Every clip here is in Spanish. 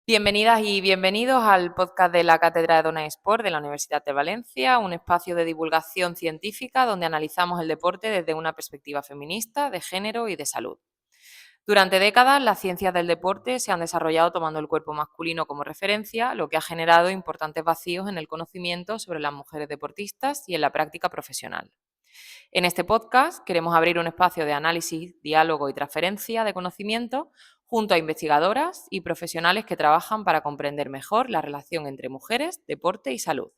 Bienvenidas y bienvenidos al podcast de la Cátedra de Dona Sport de la Universidad de Valencia, un espacio de divulgación científica donde analizamos el deporte desde una perspectiva feminista, de género y de salud. Durante décadas, las ciencias del deporte se han desarrollado tomando el cuerpo masculino como referencia, lo que ha generado importantes vacíos en el conocimiento sobre las mujeres deportistas y en la práctica profesional. En este podcast queremos abrir un espacio de análisis, diálogo y transferencia de conocimiento junto a investigadoras y profesionales que trabajan para comprender mejor la relación entre mujeres, deporte y salud.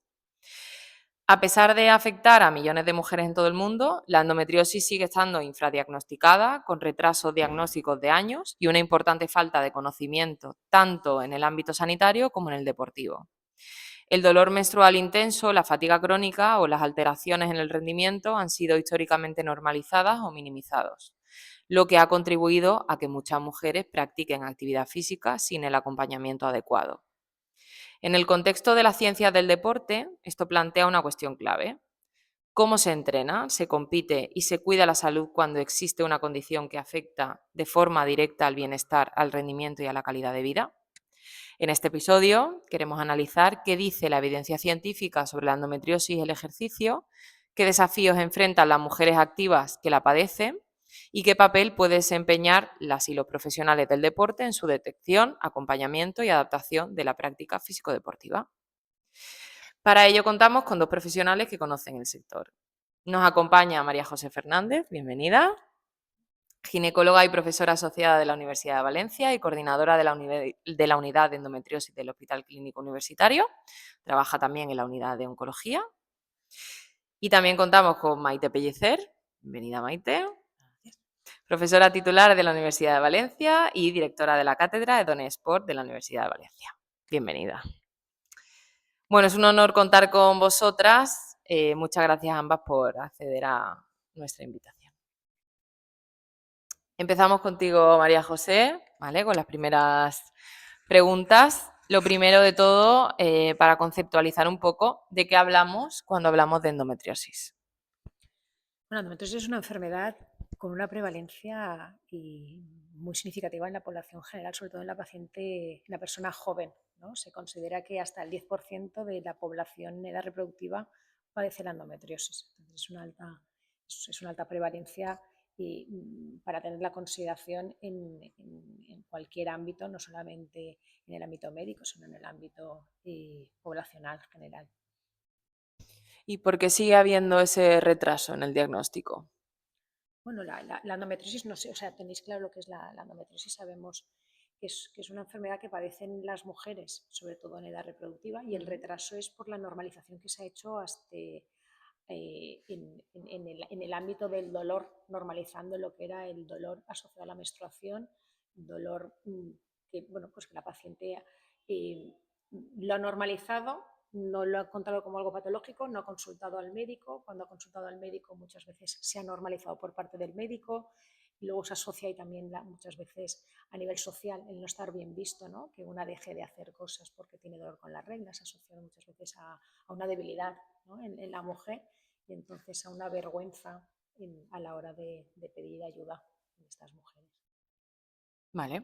A pesar de afectar a millones de mujeres en todo el mundo, la endometriosis sigue estando infradiagnosticada, con retrasos diagnósticos de años y una importante falta de conocimiento tanto en el ámbito sanitario como en el deportivo. El dolor menstrual intenso, la fatiga crónica o las alteraciones en el rendimiento han sido históricamente normalizadas o minimizados, lo que ha contribuido a que muchas mujeres practiquen actividad física sin el acompañamiento adecuado. En el contexto de las ciencias del deporte, esto plantea una cuestión clave. ¿Cómo se entrena, se compite y se cuida la salud cuando existe una condición que afecta de forma directa al bienestar, al rendimiento y a la calidad de vida? En este episodio queremos analizar qué dice la evidencia científica sobre la endometriosis y el ejercicio, qué desafíos enfrentan las mujeres activas que la padecen y qué papel puede desempeñar las y los profesionales del deporte en su detección, acompañamiento y adaptación de la práctica físico-deportiva. Para ello contamos con dos profesionales que conocen el sector. Nos acompaña María José Fernández, bienvenida, ginecóloga y profesora asociada de la Universidad de Valencia y coordinadora de la unidad de endometriosis del Hospital Clínico Universitario. Trabaja también en la unidad de oncología. Y también contamos con Maite Pellicer. Bienvenida, Maite. Profesora titular de la Universidad de Valencia y directora de la Cátedra de Dona Sport de la Universidad de Valencia. Bienvenida. Bueno, es un honor contar con vosotras. Muchas gracias a ambas por acceder a nuestra invitación. Empezamos contigo, María José, ¿vale? Con las primeras preguntas. Lo primero de todo, para conceptualizar un poco de qué hablamos cuando hablamos de endometriosis. Bueno, la endometriosis es una enfermedad con una prevalencia muy significativa en la población general, sobre todo en la paciente, en la persona joven, ¿no? Se considera que hasta el 10% de la población en edad reproductiva padece la endometriosis. Entonces es una alta prevalencia y para tener la consideración en cualquier ámbito, no solamente en el ámbito médico, sino en el ámbito poblacional general. ¿Y por qué sigue habiendo ese retraso en el diagnóstico? Bueno, la endometriosis, no sé, o sea, tenéis claro lo que es la endometriosis, sabemos que es una enfermedad que padecen las mujeres, sobre todo en edad reproductiva, y el retraso es por la normalización que se ha hecho hasta, en el ámbito del dolor, normalizando lo que era el dolor asociado a la menstruación, dolor que, bueno, pues que la paciente lo ha normalizado, no lo ha contado como algo patológico, no ha consultado al médico. Cuando ha consultado al médico muchas veces se ha normalizado por parte del médico y luego se asocia y también muchas veces a nivel social el no estar bien visto, ¿no? Que una deje de hacer cosas porque tiene dolor con las reglas, se asocia muchas veces a una debilidad, ¿no? en la mujer y entonces a una vergüenza a la hora de pedir ayuda en estas mujeres. Vale.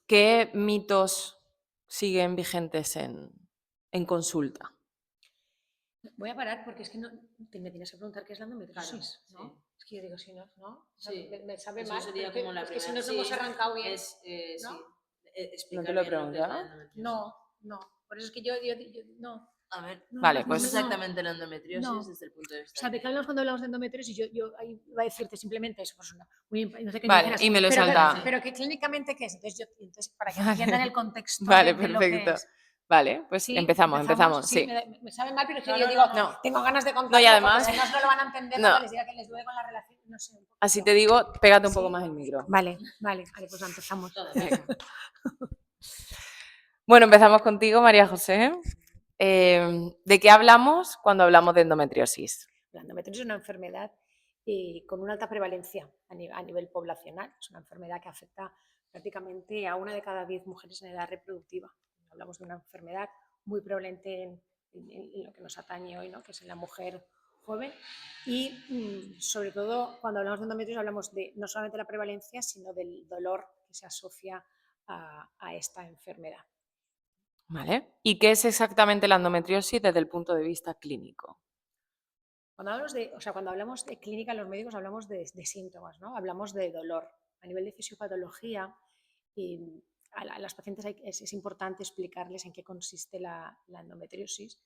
¿Qué mitos siguen vigentes en consulta? Voy a parar porque es que no, me tienes que preguntar qué es la endometriosis, claro, ¿no? Sí. Es que yo digo, si no, ¿no? Sí. Me sabe Eso mal, sería como la es que si primera. nos hemos arrancado bien, Es, ¿no? sí, ¿No te explicar lo he bien lo que es la preguntado? endometriosis. No. Por eso es que yo no. A ver, Vale, ¿qué es pues exactamente la endometriosis No. desde el punto de O vista sea, ¿de qué hablamos cuando hablamos de endometriosis? Yo ahí iba a decirte simplemente eso, pues no sé qué me vale, dijeras, y me lo he pero, saltado. pero que clínicamente qué es. Entonces para que Vale. entiendan el contexto Vale, de lo que perfecto. es. Vale, pues Sí, empezamos, Sí, sí. me sabe mal, pero es que No, yo no, digo, No. tengo ganas de No, y contarlo además, porque si no, no lo van a entender no, cuando les diga que les duele con la relación, no sé. así te digo, pégate un poco ¿Sí? más el micro. Vale, pues empezamos. todo. Venga. Bueno, empezamos contigo, María José. ¿De qué hablamos cuando hablamos de endometriosis? La endometriosis es una enfermedad con una alta prevalencia a nivel poblacional. Es una enfermedad que afecta prácticamente a 1 de cada 10 mujeres en edad reproductiva. Hablamos de una enfermedad muy prevalente en lo que nos atañe hoy, ¿no? Que es en la mujer joven. Y sobre todo, cuando hablamos de endometriosis, hablamos de no solamente la prevalencia, sino del dolor que se asocia a esta enfermedad. ¿Vale? ¿Y qué es exactamente la endometriosis desde el punto de vista clínico? Cuando hablamos de clínica, los médicos hablamos de síntomas, ¿no? Hablamos de dolor. A nivel de fisiopatología, a las pacientes es importante explicarles en qué consiste la endometriosis.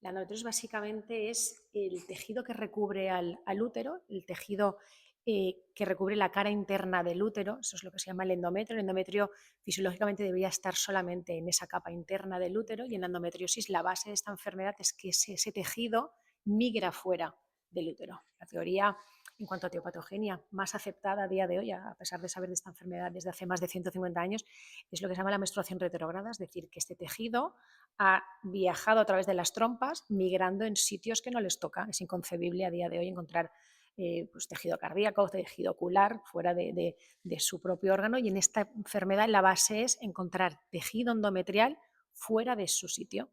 La endometriosis básicamente es el tejido que recubre al útero, el tejido que recubre la cara interna del útero, eso es lo que se llama el endometrio. El endometrio fisiológicamente debería estar solamente en esa capa interna del útero, y en la endometriosis la base de esta enfermedad es que ese tejido migra fuera del útero. La teoría en cuanto a teopatogenia más aceptada a día de hoy, a pesar de saber de esta enfermedad desde hace más de 150 años, es lo que se llama la menstruación retrógrada, es decir, que este tejido ha viajado a través de las trompas migrando en sitios que no les toca. Es inconcebible a día de hoy encontrar pues, tejido cardíaco, tejido ocular fuera de su propio órgano, y en esta enfermedad la base es encontrar tejido endometrial fuera de su sitio.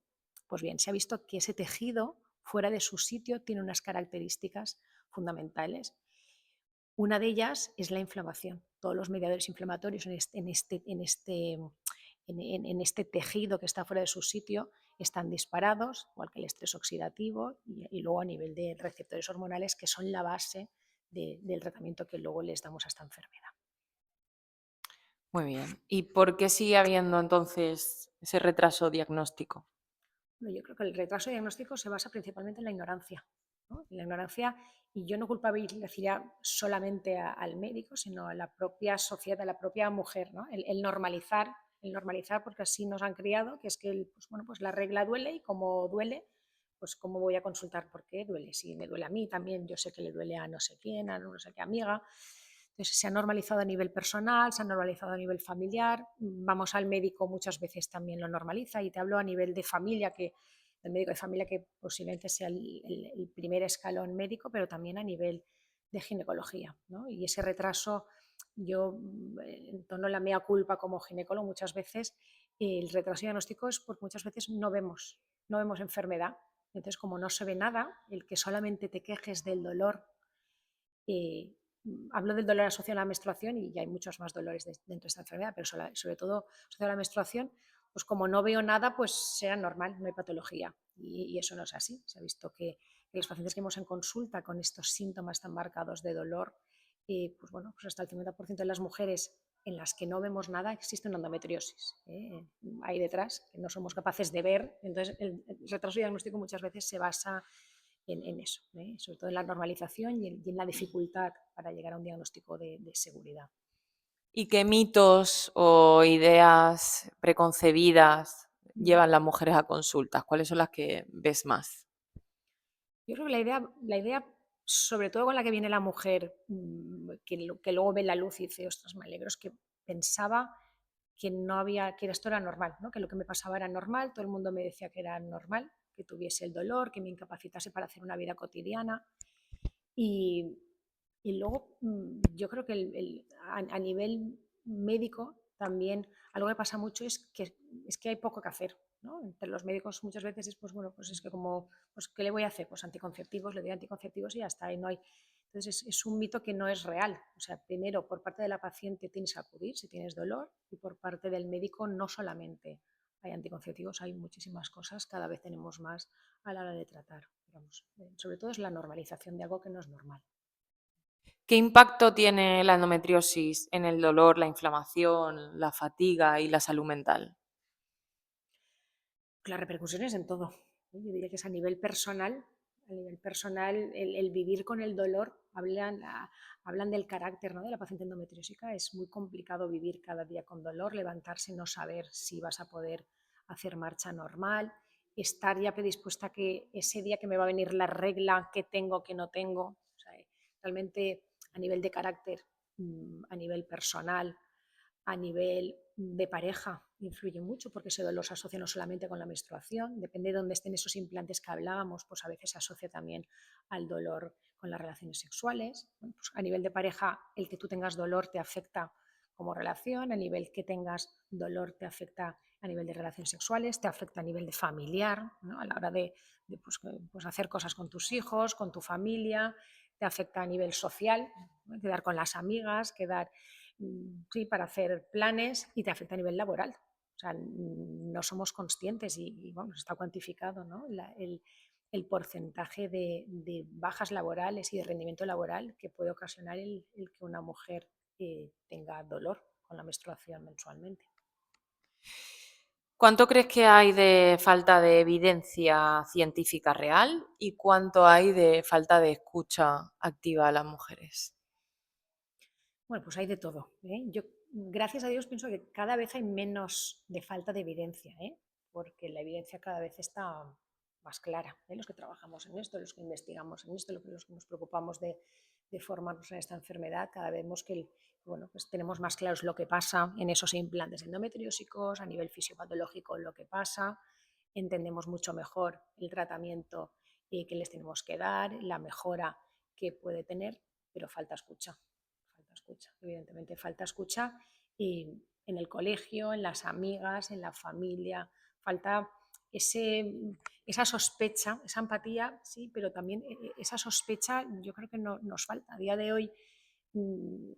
Pues bien, se ha visto que ese tejido fuera de su sitio tiene unas características fundamentales. Una de ellas es la inflamación. Todos los mediadores inflamatorios en este tejido que está fuera de su sitio están disparados, igual que el estrés oxidativo, y luego a nivel de receptores hormonales, que son la base del tratamiento que luego les damos a esta enfermedad. Muy bien. ¿Y por qué sigue habiendo entonces ese retraso diagnóstico? Bueno, yo creo que el retraso diagnóstico se basa principalmente en la ignorancia, ¿no? En la ignorancia, y yo no culpabilizaría solamente al médico, sino a la propia sociedad, a la propia mujer, ¿no? El normalizar, porque así nos han criado, que es que pues, bueno, pues la regla duele, y como duele, pues cómo voy a consultar por qué duele. Si me duele a mí también, yo sé que le duele a no sé quién, a no sé qué amiga. Entonces se ha normalizado a nivel personal, se ha normalizado a nivel familiar. Vamos al médico, muchas veces también lo normaliza, y te hablo a nivel de familia, que el médico de familia, que posiblemente sea el primer escalón médico, pero también a nivel de ginecología, ¿no? Y ese retraso, yo en tono la mea culpa como ginecólogo, muchas veces el retraso diagnóstico es porque muchas veces no vemos enfermedad. Entonces, como no se ve nada, el que solamente te quejes del dolor, eh, hablo del dolor asociado a la menstruación, y ya hay muchos más dolores dentro de esta enfermedad, pero sobre todo asociado a la menstruación, pues como no veo nada, pues será normal, no hay patología. Y eso no es así. Se ha visto que los pacientes que vemos en consulta con estos síntomas tan marcados de dolor, pues bueno, pues hasta el 50% de las mujeres en las que no vemos nada existe una endometriosis. Hay detrás que no somos capaces de ver. Entonces, el retraso diagnóstico muchas veces se basa en eso, sobre todo en la normalización y en la dificultad para llegar a un diagnóstico de seguridad. ¿Y qué mitos o ideas preconcebidas llevan las mujeres a consultas? ¿Cuáles son las que ves más? Yo creo que la idea, sobre todo con la que viene la mujer, que luego ve la luz y dice, ostras, me alegro, es que pensaba que no había, que esto era normal, ¿no? Que lo que me pasaba era normal, todo el mundo me decía que era normal, que tuviese el dolor, que me incapacitase para hacer una vida cotidiana. Y, y luego yo creo que a nivel médico también algo que pasa mucho es que hay poco que hacer, ¿no? Entre los médicos muchas veces es, pues bueno, pues es que como, pues ¿qué le voy a hacer? Pues anticonceptivos, le doy anticonceptivos y ya está, y no hay. Entonces es un mito que no es real. O sea, primero por parte de la paciente tienes que acudir si tienes dolor, y por parte del médico no solamente hay anticonceptivos, hay muchísimas cosas, cada vez tenemos más a la hora de tratar. Digamos. Sobre todo es la normalización de algo que no es normal. ¿Qué impacto tiene la endometriosis en el dolor, la inflamación, la fatiga y la salud mental? Las repercusiones en todo. Yo diría que es a nivel personal, el vivir con el dolor. Hablan del carácter, ¿no? De la paciente endometriósica. Es muy complicado vivir cada día con dolor, levantarse, no saber si vas a poder hacer marcha normal, estar ya predispuesta a que ese día que me va a venir la regla, que tengo, que no tengo. O sea, realmente a nivel de carácter, a nivel personal, a nivel de pareja influye mucho, porque ese dolor se asocia no solamente con la menstruación, depende de dónde estén esos implantes que hablábamos, pues a veces se asocia también al dolor con las relaciones sexuales. Bueno, pues a nivel de pareja, el que tú tengas dolor te afecta como relación, a nivel que tengas dolor te afecta a nivel de relaciones sexuales, te afecta a nivel de familiar, ¿no? A la hora de hacer cosas con tus hijos, con tu familia, te afecta a nivel social, ¿no? Quedar con las amigas, quedar sí, para hacer planes y te afecta a nivel laboral. O sea, no somos conscientes y bueno, está cuantificado, ¿no? El porcentaje de bajas laborales y de rendimiento laboral que puede ocasionar el que una mujer tenga dolor con la menstruación mensualmente. ¿Cuánto crees que hay de falta de evidencia científica real y cuánto hay de falta de escucha activa a las mujeres? Bueno, pues hay de todo, ¿eh? Yo, gracias a Dios, pienso que cada vez hay menos de falta de evidencia, ¿eh? Porque la evidencia cada vez está más clara, ¿eh? Los que trabajamos en esto, los que investigamos en esto, los que nos preocupamos de formarnos en esta enfermedad, cada vez vemos que bueno, pues tenemos más claros lo que pasa en esos implantes endometriósicos, a nivel fisiopatológico lo que pasa, entendemos mucho mejor el tratamiento que les tenemos que dar, la mejora que puede tener, pero falta escucha. Falta escucha, evidentemente falta escucha y en el colegio, en las amigas, en la familia, falta esa sospecha, esa empatía, sí, pero también esa sospecha yo creo que no, nos falta. A día de hoy, mm,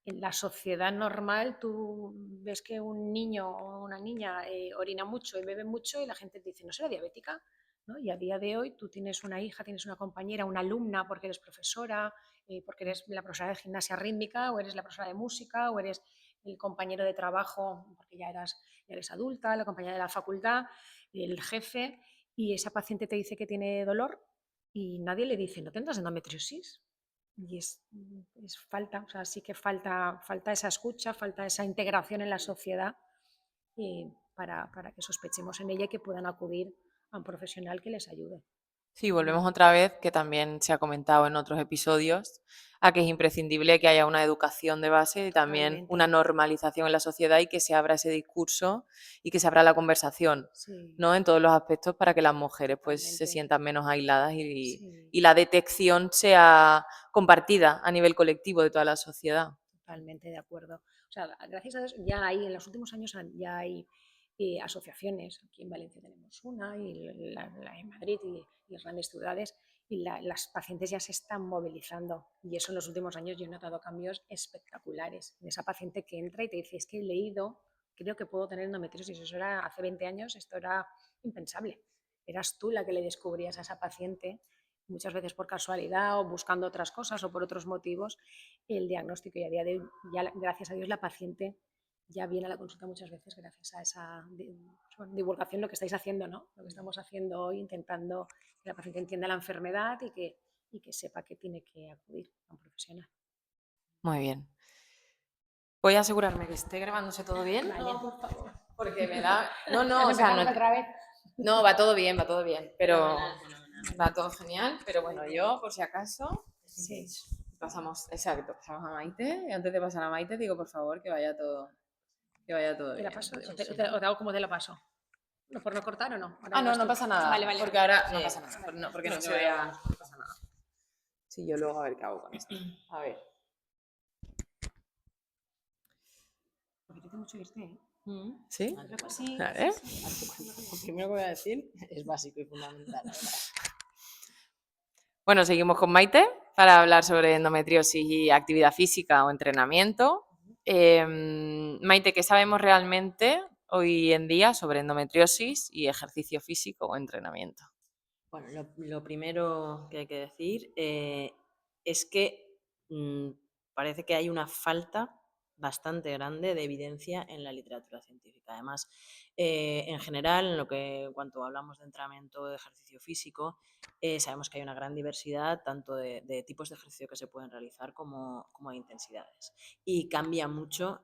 en la sociedad normal, tú ves que un niño o una niña orina mucho y bebe mucho y la gente te dice, ¿no será diabética? ¿No? Y a día de hoy tú tienes una hija, tienes una compañera, una alumna porque eres profesora, porque eres la profesora de gimnasia rítmica o eres la profesora de música o eres el compañero de trabajo porque ya eres adulta, la compañera de la facultad, el jefe, y esa paciente te dice que tiene dolor y nadie le dice, ¿no tendrás endometriosis? Y es falta, o sea, sí que falta esa escucha, falta esa integración en la sociedad para que sospechemos en ella y que puedan acudir a un profesional que les ayude. Sí, volvemos otra vez, que también se ha comentado en otros episodios, a que es imprescindible que haya una educación de base y también Totalmente, una normalización en la sociedad y que se abra ese discurso y que se abra la conversación, sí, ¿no? En todos los aspectos para que las mujeres pues se totalmente, sientan menos aisladas sí. y la detección sea compartida a nivel colectivo de toda la sociedad. Totalmente de acuerdo. O sea, gracias a Dios ya hay, en los últimos años ya hay asociaciones, aquí en Valencia tenemos una, y en Madrid y las grandes ciudades, y las pacientes ya se están movilizando. Y eso en los últimos años yo he notado cambios espectaculares. En esa paciente que entra y te dice, es que he leído, creo que puedo tener endometriosis. Eso era hace 20 años, esto era impensable. Eras tú la que le descubrías a esa paciente, muchas veces por casualidad o buscando otras cosas o por otros motivos, el diagnóstico, y a día de hoy, ya, gracias a Dios, la paciente ya viene a la consulta muchas veces gracias a esa divulgación, lo que estáis haciendo, ¿no? Lo que estamos haciendo hoy, intentando que la paciente entienda la enfermedad y que sepa que tiene que acudir a un profesional. Muy bien. Voy a asegurarme que esté grabándose todo bien. Vale. No, por favor. Porque me da. No, Nos no, o sea, no. empezamos otra vez. No, va todo bien, pero Fenomenal, fenomenal. va todo genial, pero bueno, Muy bien. yo por si acaso Sí. pasamos, exacto, pasamos a Maite y antes de pasar a Maite digo por favor que vaya todo ¿Te la bien. paso? Porque ¿O si te, no... o te hago como te la paso? ¿No, por no cortar o no? Ahora Ah, me no, vas no tú. pasa nada, Vale, vale, porque vale. ahora no Sí. pasa nada, Vale. no, porque no Que se vaya vea, hablando. no pasa nada. Sí, yo luego a ver qué hago con esto. A ver. Apetece mucho irte, ¿eh? ¿Sí? Sí, A sí, ver. sí. Lo primero que voy a decir es básico y fundamental. Bueno, seguimos con Maite para hablar sobre endometriosis y actividad física o entrenamiento. Maite, ¿qué sabemos realmente hoy en día sobre endometriosis y ejercicio físico o entrenamiento? Bueno, lo primero que hay que decir es que parece que hay una falta bastante grande de evidencia en la literatura científica. Además, en general, en cuanto hablamos de entrenamiento de ejercicio físico, sabemos que hay una gran diversidad tanto de tipos de ejercicio que se pueden realizar como de intensidades. Y cambia mucho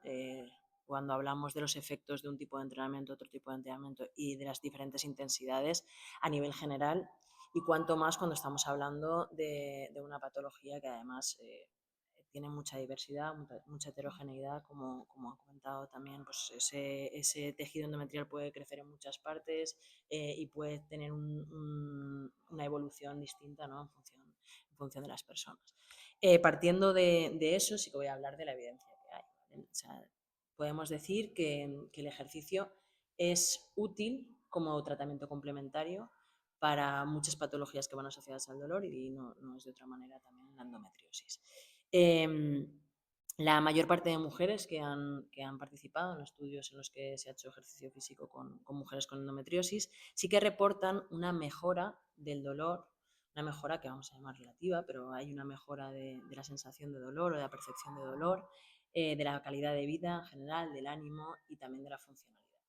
cuando hablamos de los efectos de un tipo de entrenamiento, otro tipo de entrenamiento y de las diferentes intensidades a nivel general, y cuanto más cuando estamos hablando de una patología que además tiene mucha diversidad, mucha heterogeneidad, como ha comentado también, pues ese tejido endometrial puede crecer en muchas partes y puede tener una evolución distinta, ¿no? en función de las personas. Partiendo de eso, sí que voy a hablar de la evidencia que hay. ¿Vale? O sea, podemos decir que el ejercicio es útil como tratamiento complementario para muchas patologías que van asociadas al dolor y no es de otra manera también la endometriosis. La mayor parte de mujeres que han participado en estudios en los que se ha hecho ejercicio físico con mujeres con endometriosis sí que reportan una mejora del dolor, una mejora que vamos a llamar relativa, pero hay una mejora de la sensación de dolor o de la percepción de dolor, de la calidad de vida en general, del ánimo y también de la funcionalidad.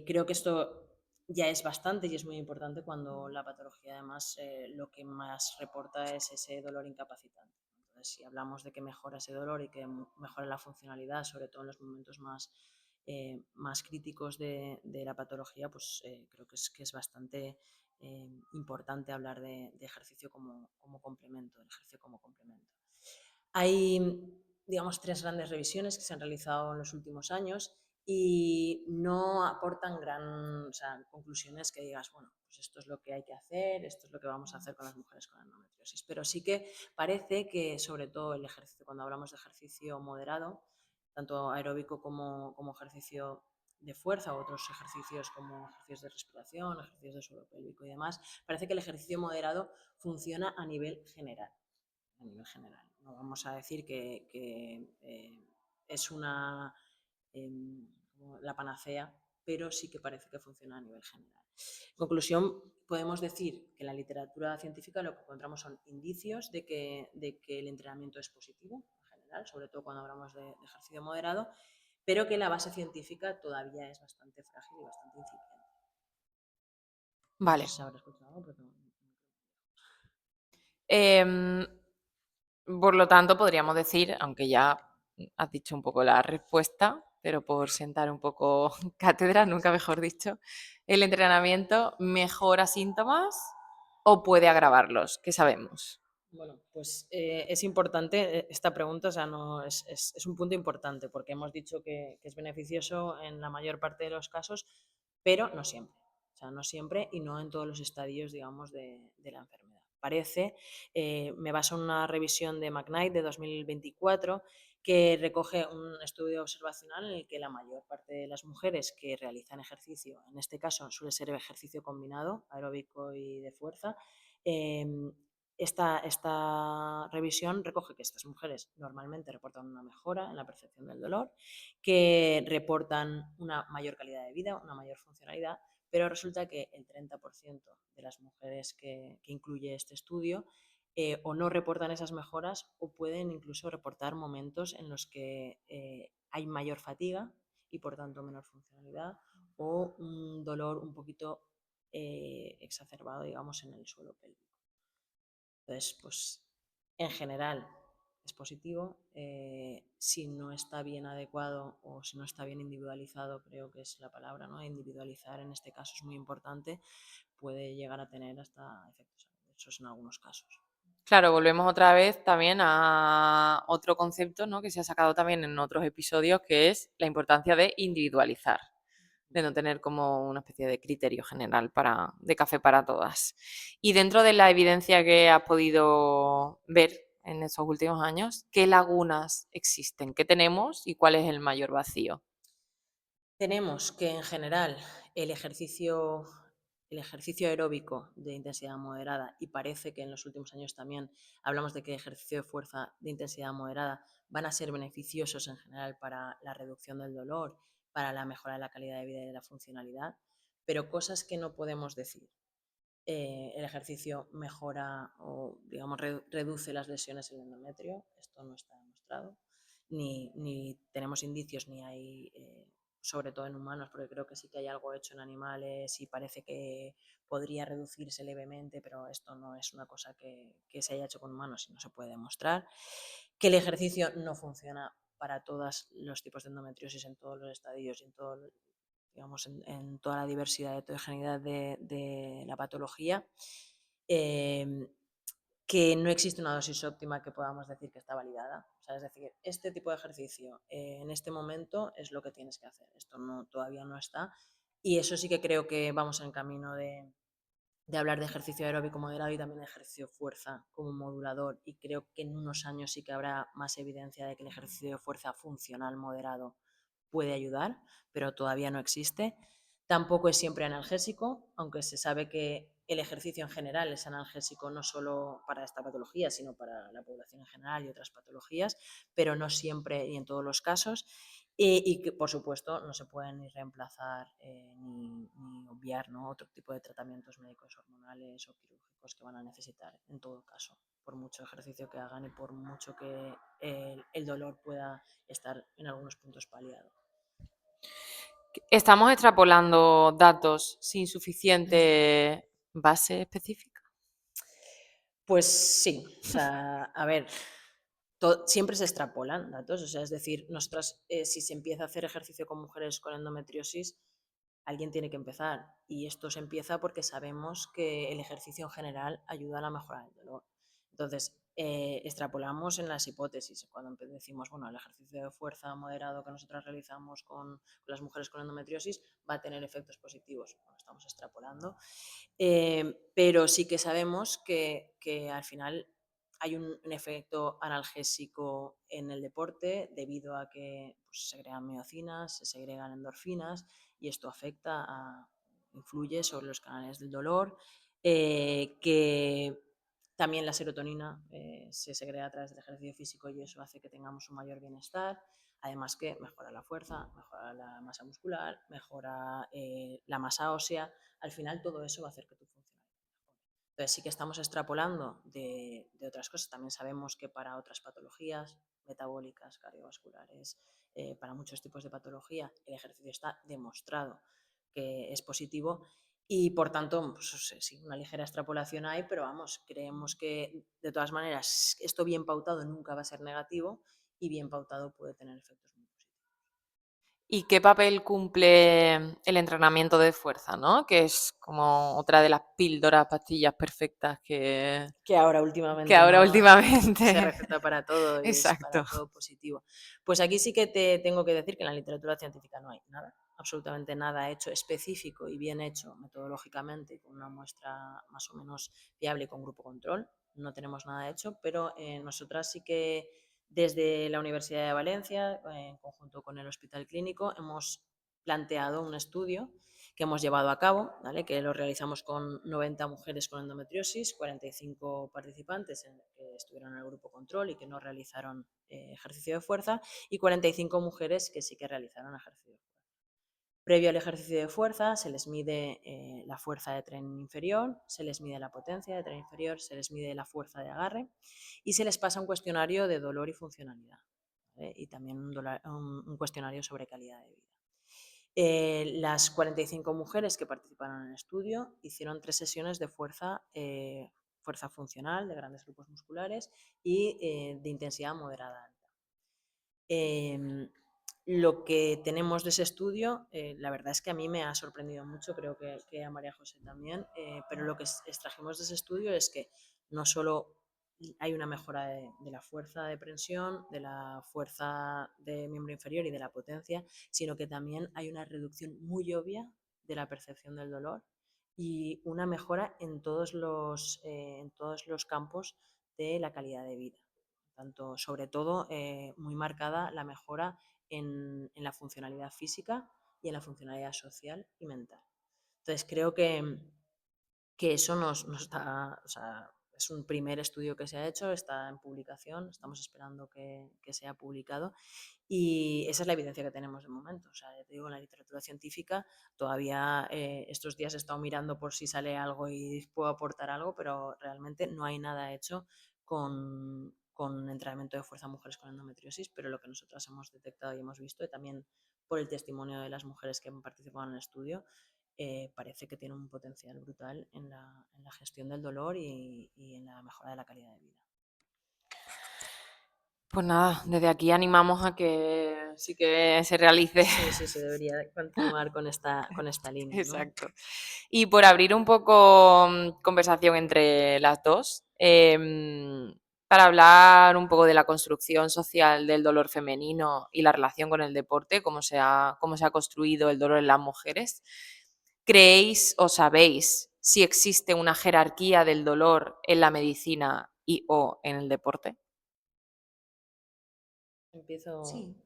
Creo que esto ya es bastante y es muy importante cuando la patología además lo que más reporta es ese dolor incapacitante. Entonces, si hablamos de que mejora ese dolor y que mejora la funcionalidad, sobre todo en los momentos más críticos de la patología, pues creo que es bastante importante hablar de ejercicio como complemento, del ejercicio como complemento. Hay, digamos, 3 grandes revisiones que se han realizado en los últimos años y no aportan o sea, conclusiones que digas, bueno, pues esto es lo que hay que hacer, esto es lo que vamos a hacer con las mujeres con endometriosis. Pero sí que parece que, sobre todo el ejercicio, cuando hablamos de ejercicio moderado, tanto aeróbico como ejercicio de fuerza, otros ejercicios como ejercicios de respiración, ejercicios de suelo pélvico y demás, parece que el ejercicio moderado funciona a nivel general. A nivel general. No vamos a decir que es la panacea, pero sí que parece que funciona a nivel general. En conclusión, podemos decir que en la literatura científica lo que encontramos son indicios de que el entrenamiento es positivo en general, sobre todo cuando hablamos de ejercicio moderado, pero que la base científica todavía es bastante frágil y bastante incipiente. No sé Vale. si se habrá escuchado, pero Em, por lo tanto, podríamos decir, aunque ya has dicho un poco la respuesta, pero por sentar un poco cátedra, nunca mejor dicho, ¿el entrenamiento mejora síntomas o puede agravarlos? ¿Qué sabemos? bueno, pues es importante esta pregunta, o sea, no, es un punto importante porque hemos dicho que es beneficioso en la mayor parte de los casos, pero no siempre. O sea, no siempre y no en todos los estadios, digamos, de la enfermedad. Parece, me baso en una revisión de McKnight de 2024 que recoge un estudio observacional en el que la mayor parte de las mujeres que realizan ejercicio, en este caso suele ser ejercicio combinado, aeróbico y de fuerza, eh, esta revisión recoge que estas mujeres normalmente reportan una mejora en la percepción del dolor, que reportan una mayor calidad de vida, una mayor funcionalidad, pero resulta que el 30% de las mujeres que incluye este estudio o no reportan esas mejoras o pueden incluso reportar momentos en los que hay mayor fatiga y por tanto menor funcionalidad o un dolor un poquito exacerbado, digamos, en el suelo pélvico. Entonces, pues en general es positivo. Si no está bien adecuado o si no está bien individualizado, creo que es la palabra, ¿no? Individualizar en este caso es muy importante, puede llegar a tener hasta efectos adversos en algunos casos. Claro, volvemos otra vez también a otro concepto, ¿no?, que se ha sacado también en otros episodios, que es la importancia de individualizar, de no tener como una especie de criterio general de café para todas. Y dentro de la evidencia que has podido ver en estos últimos años, ¿qué lagunas existen? ¿Qué tenemos y cuál es el mayor vacío? Tenemos que en general el ejercicio, el ejercicio aeróbico de intensidad moderada, y parece que en los últimos años también hablamos de que ejercicio de fuerza de intensidad moderada van a ser beneficiosos en general para la reducción del dolor, para la mejora de la calidad de vida y de la funcionalidad, pero cosas que no podemos decir. El ejercicio mejora o, digamos, reduce las lesiones en el endometrio, esto no está demostrado, ni tenemos indicios, ni hay, sobre todo en humanos, porque creo que sí que hay algo hecho en animales y parece que podría reducirse levemente, pero esto no es una cosa que se haya hecho con humanos y no se puede demostrar. Que el ejercicio no funciona para todos los tipos de endometriosis en todos los estadios y en todo, digamos, en toda la diversidad de heterogeneidad de la patología, que no existe una dosis óptima que podamos decir que está validada. O sea, es decir, este tipo de ejercicio en este momento es lo que tienes que hacer. Esto no, todavía no está. Y eso sí que creo que vamos en camino de hablar de ejercicio aeróbico moderado y también de ejercicio fuerza como modulador. Y creo que en unos años sí que habrá más evidencia de que el ejercicio de fuerza funcional moderado puede ayudar, pero todavía no existe. Tampoco es siempre analgésico, aunque se sabe que el ejercicio en general es analgésico no solo para esta patología, sino para la población en general y otras patologías, pero no siempre y en todos los casos. Y que, por supuesto, no se pueden ni reemplazar ni obviar, ¿no?, otro tipo de tratamientos médicos hormonales o quirúrgicos que van a necesitar en todo caso, por mucho ejercicio que hagan y por mucho que el dolor pueda estar en algunos puntos paliado. ¿Estamos extrapolando datos sin suficiente base específica? Pues sí, o sea, a ver, siempre se extrapolan datos, o sea, es decir, nosotras, si se empieza a hacer ejercicio con mujeres con endometriosis, alguien tiene que empezar. Y esto se empieza porque sabemos que el ejercicio en general ayuda a la mejora del dolor. Entonces, extrapolamos en las hipótesis. Cuando decimos, bueno, el ejercicio de fuerza moderado que nosotras realizamos con las mujeres con endometriosis va a tener efectos positivos. Bueno, estamos extrapolando. Pero sí que sabemos que al final hay un efecto analgésico en el deporte debido a que pues, se segregan miocinas, se segregan endorfinas y esto influye sobre los canales del dolor, que también la serotonina se segrega a través del ejercicio físico y eso hace que tengamos un mayor bienestar. Además que mejora la fuerza, mejora la masa muscular, mejora la masa ósea. Al final todo eso va a hacer que tú funciones mejor. Entonces sí que estamos extrapolando de otras cosas. También sabemos que para otras patologías metabólicas, cardiovasculares, para muchos tipos de patología, el ejercicio está demostrado que es positivo y por tanto, pues, sí, una ligera extrapolación hay, pero vamos, creemos que de todas maneras esto bien pautado nunca va a ser negativo y bien pautado puede tener efectos muy positivos. ¿Y qué papel cumple el entrenamiento de fuerza, ¿no? Que es como otra de las píldoras, pastillas perfectas Que ahora que últimamente ahora no se últimamente. receta para todo y es para Exacto. todo positivo. Pues aquí sí que te tengo que decir que en la literatura científica no hay nada, absolutamente nada hecho específico y bien hecho metodológicamente con una muestra más o menos fiable y con grupo control. No tenemos nada hecho, pero nosotras sí que desde la Universidad de Valencia, en conjunto con el Hospital Clínico, hemos planteado un estudio que hemos llevado a cabo, ¿vale?, que lo realizamos con 90 mujeres con endometriosis, 45 participantes que estuvieron en el grupo control y que no realizaron ejercicio de fuerza, y 45 mujeres que sí que realizaron ejercicio de fuerza. Previo al ejercicio de fuerza se les mide la fuerza de tren inferior, se les mide la potencia de tren inferior, se les mide la fuerza de agarre y se les pasa un cuestionario de dolor y funcionalidad, ¿vale?, y también un cuestionario sobre calidad de vida. Las 45 mujeres que participaron en el estudio hicieron 3 sesiones de fuerza funcional de grandes grupos musculares y de intensidad moderada alta. Lo que tenemos de ese estudio, la verdad es que a mí me ha sorprendido mucho, creo que a María José también, pero lo que extrajimos de ese estudio es que no solo hay una mejora de la fuerza de prensión, de la fuerza de miembro inferior y de la potencia, sino que también hay una reducción muy obvia de la percepción del dolor y una mejora en todos los campos de la calidad de vida. Tanto, sobre todo, muy marcada la mejora en la funcionalidad física y en la funcionalidad social y mental. Entonces, creo que eso nos da, o sea, es un primer estudio que se ha hecho, está en publicación, estamos esperando que sea publicado y esa es la evidencia que tenemos de momento. O sea, ya te digo, en la literatura científica todavía estos días he estado mirando por si sale algo y puedo aportar algo, pero realmente no hay nada hecho con entrenamiento de fuerza a mujeres con endometriosis, pero lo que nosotras hemos detectado y hemos visto, y también por el testimonio de las mujeres que han participado en el estudio, parece que tiene un potencial brutal en la gestión del dolor y en la mejora de la calidad de vida. Pues nada, desde aquí animamos a que sí que se realice. Sí, sí, se debería continuar con esta línea, ¿no? Exacto. Y por abrir un poco conversación entre las dos, para hablar un poco de la construcción social del dolor femenino y la relación con el deporte, cómo se ha construido el dolor en las mujeres, ¿creéis o sabéis si existe una jerarquía del dolor en la medicina y o en el deporte? Empiezo. Sí,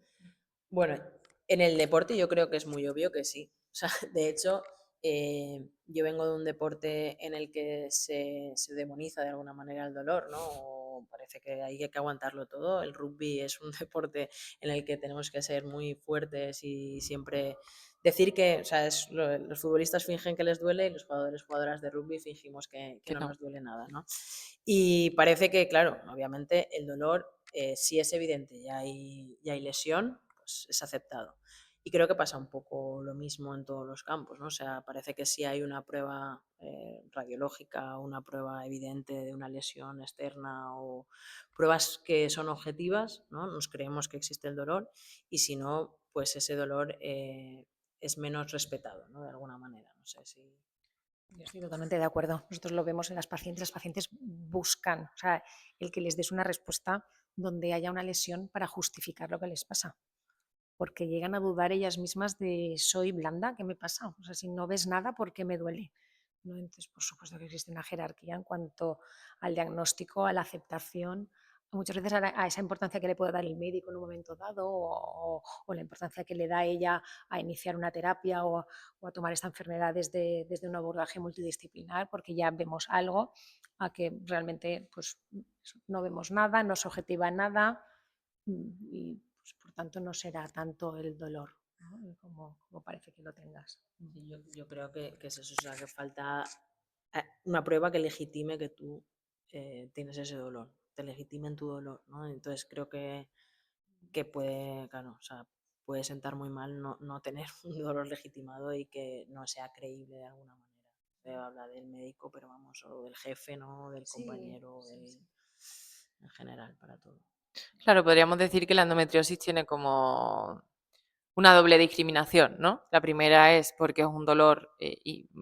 Bueno, en el deporte yo creo que es muy obvio que sí. O sea, de hecho, yo vengo de un deporte en el que se demoniza de alguna manera el dolor, ¿no? O parece que hay que aguantarlo todo. El rugby es un deporte en el que tenemos que ser muy fuertes y siempre decir que, o sea, los futbolistas fingen que les duele y los jugadoras de rugby fingimos que Que no no. nos duele nada, ¿no? Y parece que, claro, obviamente el dolor, si es evidente y hay lesión, pues es aceptado. Y creo que pasa un poco lo mismo en todos los campos, ¿no? O sea, parece que si hay una prueba radiológica, una prueba evidente de una lesión externa o pruebas que son objetivas, ¿no? Nos creemos que existe el dolor y si no, pues ese dolor es menos respetado, ¿no? De alguna manera. No sé si... Yo estoy totalmente de acuerdo. Nosotros lo vemos en las pacientes. Las pacientes buscan, o sea, el que les des una respuesta donde haya una lesión para justificar lo que les pasa. Porque llegan a dudar ellas mismas de soy blanda, ¿qué me pasa? O sea, si no ves nada, ¿por qué me duele? ¿No? Entonces, por supuesto que existe una jerarquía en cuanto al diagnóstico, a la aceptación, muchas veces a esa importancia que le puede dar el médico en un momento dado o la importancia que le da ella a iniciar una terapia o a tomar esta enfermedad desde un abordaje multidisciplinar, porque ya vemos algo a que realmente pues, no vemos nada, no se objetiva nada y pues, por tanto no será tanto el dolor, ¿no? Como parece que lo tengas. Sí, yo creo que es eso, o sea, que falta una prueba que legitime que tú tienes ese dolor, te legitimen tu dolor, ¿no? Entonces creo que puede, claro, o sea, puede sentar muy mal no tener un dolor legitimado y que no sea creíble de alguna manera. Se habla del médico, pero vamos, o del jefe, ¿no? Del Sí, compañero, sí, sí. en general, para todo. Claro, podríamos decir que la endometriosis tiene como una doble discriminación, ¿no? La primera es porque es un dolor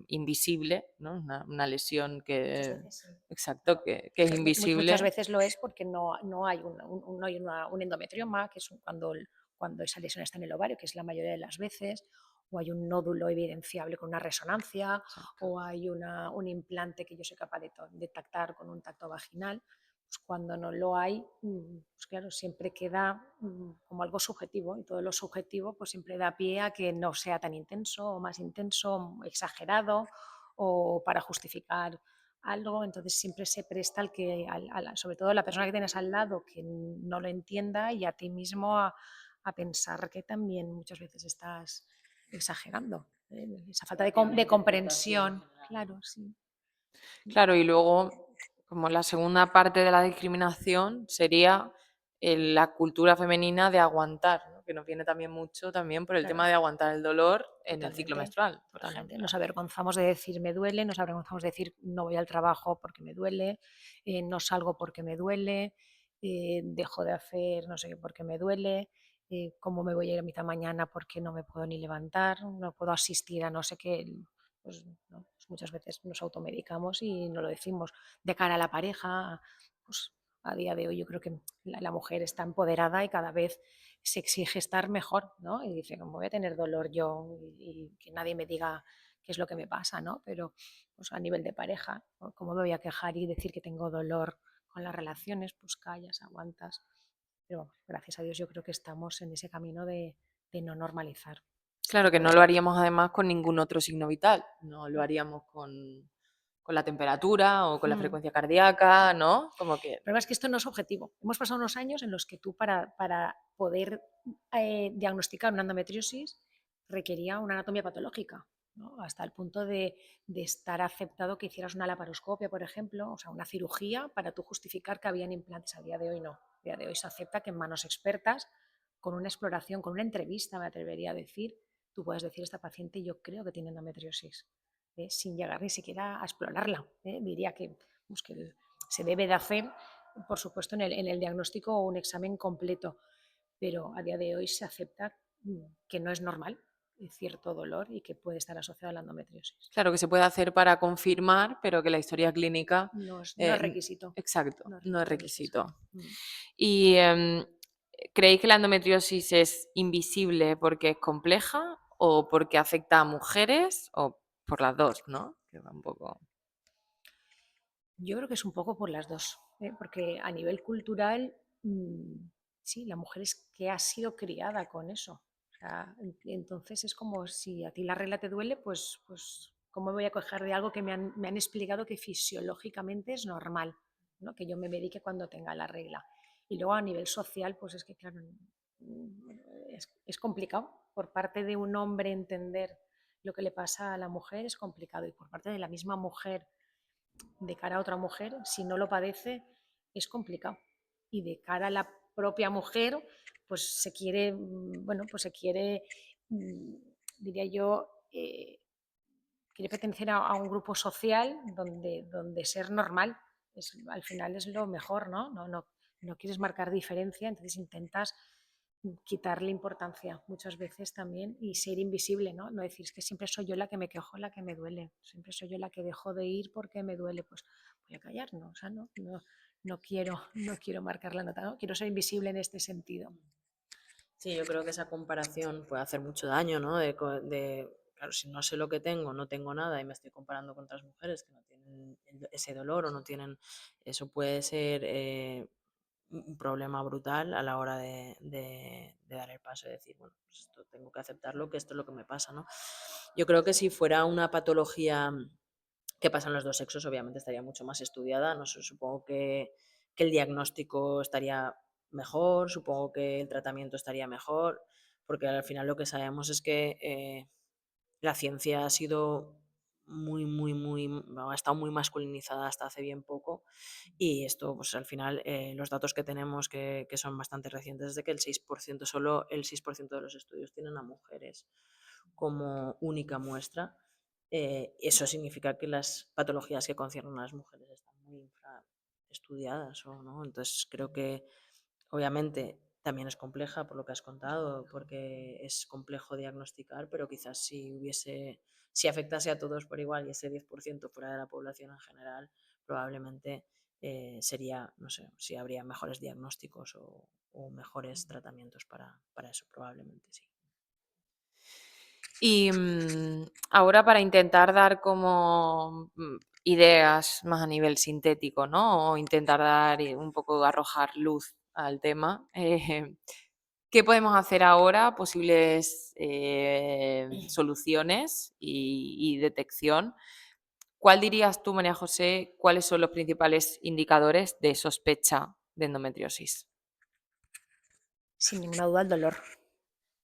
invisible, ¿no? Una lesión Muchas que, veces sí. exacto, que es Muchas invisible. veces lo es porque no hay no hay un endometrioma, que es cuando esa lesión está en el ovario, que es la mayoría de las veces, o hay un nódulo evidenciable con una resonancia, Exacto. o hay un implante que yo soy capaz de detectar con un tacto vaginal. Pues cuando no lo hay, pues claro, siempre queda como algo subjetivo y todo lo subjetivo pues siempre da pie a que no sea tan intenso o más intenso, exagerado o para justificar algo, entonces siempre se presta al que, sobre todo a la persona que tienes al lado que no lo entienda y a ti mismo a pensar que también muchas veces estás exagerando. Esa falta de comprensión, claro, sí. Claro, y luego, como la segunda parte de la discriminación sería la cultura femenina de aguantar, ¿no? Que nos viene también mucho también por el tema Claro, de aguantar el dolor en el ciclo totalmente, menstrual, por totalmente. ejemplo. Nos avergonzamos de decir me duele, nos avergonzamos de decir no voy al trabajo porque me duele, no salgo porque me duele, dejo de hacer no sé qué porque me duele, cómo me voy a ir a mitad mañana porque no me puedo ni levantar, no puedo asistir a no sé qué. Pues, ¿no? Pues muchas veces nos automedicamos y no lo decimos. De cara a la pareja, pues a día de hoy yo creo que la mujer está empoderada y cada vez se exige estar mejor, ¿no? Y dice, ¿cómo voy a tener dolor yo y que nadie me diga qué es lo que me pasa, ¿no? Pero pues, a nivel de pareja, ¿no? ¿Cómo me voy a quejar y decir que tengo dolor con las relaciones? Pues callas, aguantas. Pero bueno, gracias a Dios yo creo que estamos en ese camino de no normalizar. Claro que no lo haríamos además con ningún otro signo vital, no lo haríamos con la temperatura o con la frecuencia cardíaca, ¿no? Como que... El problema es que esto no es objetivo. Hemos pasado unos años en los que tú para poder diagnosticar una endometriosis requería una anatomía patológica, ¿no? Hasta el punto de estar aceptado que hicieras una laparoscopia, por ejemplo, o sea, una cirugía para tú justificar que habían implantes. A día de hoy no. A día de hoy se acepta que en manos expertas, con una exploración, con una entrevista, me atrevería a decir, tú puedes decir a esta paciente yo creo que tiene endometriosis, sin llegar ni siquiera a explorarla. Diría que, pues, que se debe de hacer, por supuesto, en el diagnóstico un examen completo, pero a día de hoy se acepta que no es normal cierto dolor y que puede estar asociado a la endometriosis. Claro que se puede hacer para confirmar, pero que la historia clínica, No es requisito. exacto, No es no es requisito este examen. requisito. ¿Y creéis que la endometriosis es invisible porque es compleja o porque afecta a mujeres o por las dos, ¿no? Que va un poco... Yo creo que es un poco por las dos, porque a nivel cultural, sí, la mujer es que ha sido criada con eso. O sea, entonces es como si a ti la regla te duele, pues ¿cómo me voy a quejar de algo que me han explicado que fisiológicamente es normal, ¿no? Que yo me medique cuando tenga la regla? Y luego a nivel social, pues es que, claro, es complicado. Por parte de un hombre entender lo que le pasa a la mujer es complicado, y por parte de la misma mujer de cara a otra mujer, si no lo padece, es complicado. Y de cara a la propia mujer, pues se quiere, bueno, pues se quiere, diría yo, quiere pertenecer a un grupo social donde ser normal al final es lo mejor, ¿no? No quieres marcar diferencia, entonces intentas quitarle importancia muchas veces también y ser invisible, ¿no? No decir, es que siempre soy yo la que me quejo, la que me duele, siempre soy yo la que dejo de ir porque me duele, pues voy a callar, ¿no? O sea, no quiero marcar la nota, ¿no? Quiero ser invisible en este sentido. Sí, yo creo que esa comparación puede hacer mucho daño, ¿no? Claro, si no sé lo que tengo, no tengo nada y me estoy comparando con otras mujeres que no tienen ese dolor o no tienen, eso puede ser un problema brutal a la hora de dar el paso y decir, bueno, pues esto tengo que aceptarlo, que esto es lo que me pasa, ¿no? Yo creo que si fuera una patología que pasa en los dos sexos, obviamente estaría mucho más estudiada, no sé, supongo que el diagnóstico estaría mejor, supongo que el tratamiento estaría mejor, porque al final lo que sabemos es que la ciencia ha sido ha estado muy masculinizada hasta hace bien poco, y esto, pues al final, los datos que tenemos que son bastante recientes es de que el 6%, solo el 6% de los estudios tienen a mujeres como única muestra. Eso significa que las patologías que conciernen a las mujeres están muy infraestudiadas, ¿o no? Entonces creo que obviamente también es compleja por lo que has contado, porque es complejo diagnosticar, pero quizás si afectase a todos por igual y ese 10% fuera de la población en general, probablemente sería, no sé, si habría mejores diagnósticos o mejores tratamientos para eso, probablemente sí. Y ahora para intentar dar como ideas más a nivel sintético, ¿no? O intentar dar un poco, arrojar luz al tema. ¿Qué podemos hacer ahora? Posibles soluciones y detección. ¿Cuál dirías tú, María José, cuáles son los principales indicadores de sospecha de endometriosis? Sin ninguna duda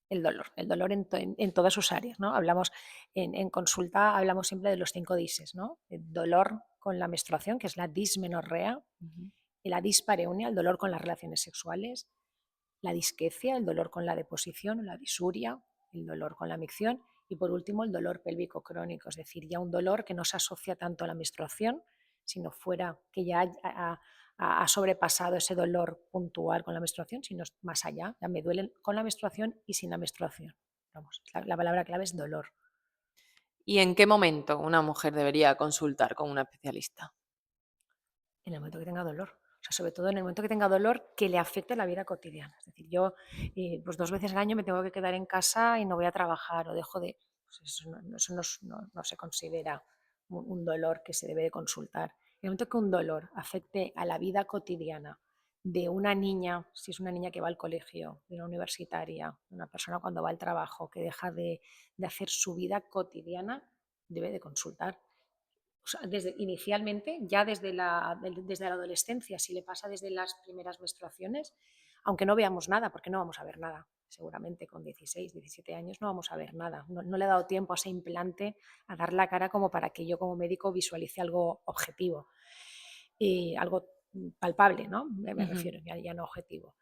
el dolor en todas sus áreas, ¿no? Hablamos en consulta, hablamos siempre de los 5 dises, ¿no? El dolor con la menstruación, que es la dismenorrea, Ujú. la dispareunia, el dolor con las relaciones sexuales, la disquecia, el dolor con la deposición, la disuria, el dolor con la micción y por último el dolor pélvico crónico, es decir, ya un dolor que no se asocia tanto a la menstruación, sino fuera que ya ha sobrepasado ese dolor puntual con la menstruación, sino más allá, ya me duelen con la menstruación y sin la menstruación. Vamos, la palabra clave es dolor. ¿Y en qué momento una mujer debería consultar con una especialista? En el momento que tenga dolor. O sea, sobre todo en el momento que tenga dolor que le afecte la vida cotidiana. Es decir, yo pues 2 veces al año me tengo que quedar en casa y no voy a trabajar o dejo de... Pues no se considera un dolor que se debe de consultar. En el momento que un dolor afecte a la vida cotidiana de una niña, si es una niña que va al colegio, de una universitaria, de una persona cuando va al trabajo, que deja de hacer su vida cotidiana, debe de consultar. O sea, inicialmente, ya desde la adolescencia, si le pasa desde las primeras menstruaciones, aunque no veamos nada, porque no vamos a ver nada, seguramente con 16, 17 años no vamos a ver nada. No le ha dado tiempo a ese implante a dar la cara como para que yo como médico visualice algo objetivo y algo palpable, ¿no? Me Ujú. refiero, ya no objetivo.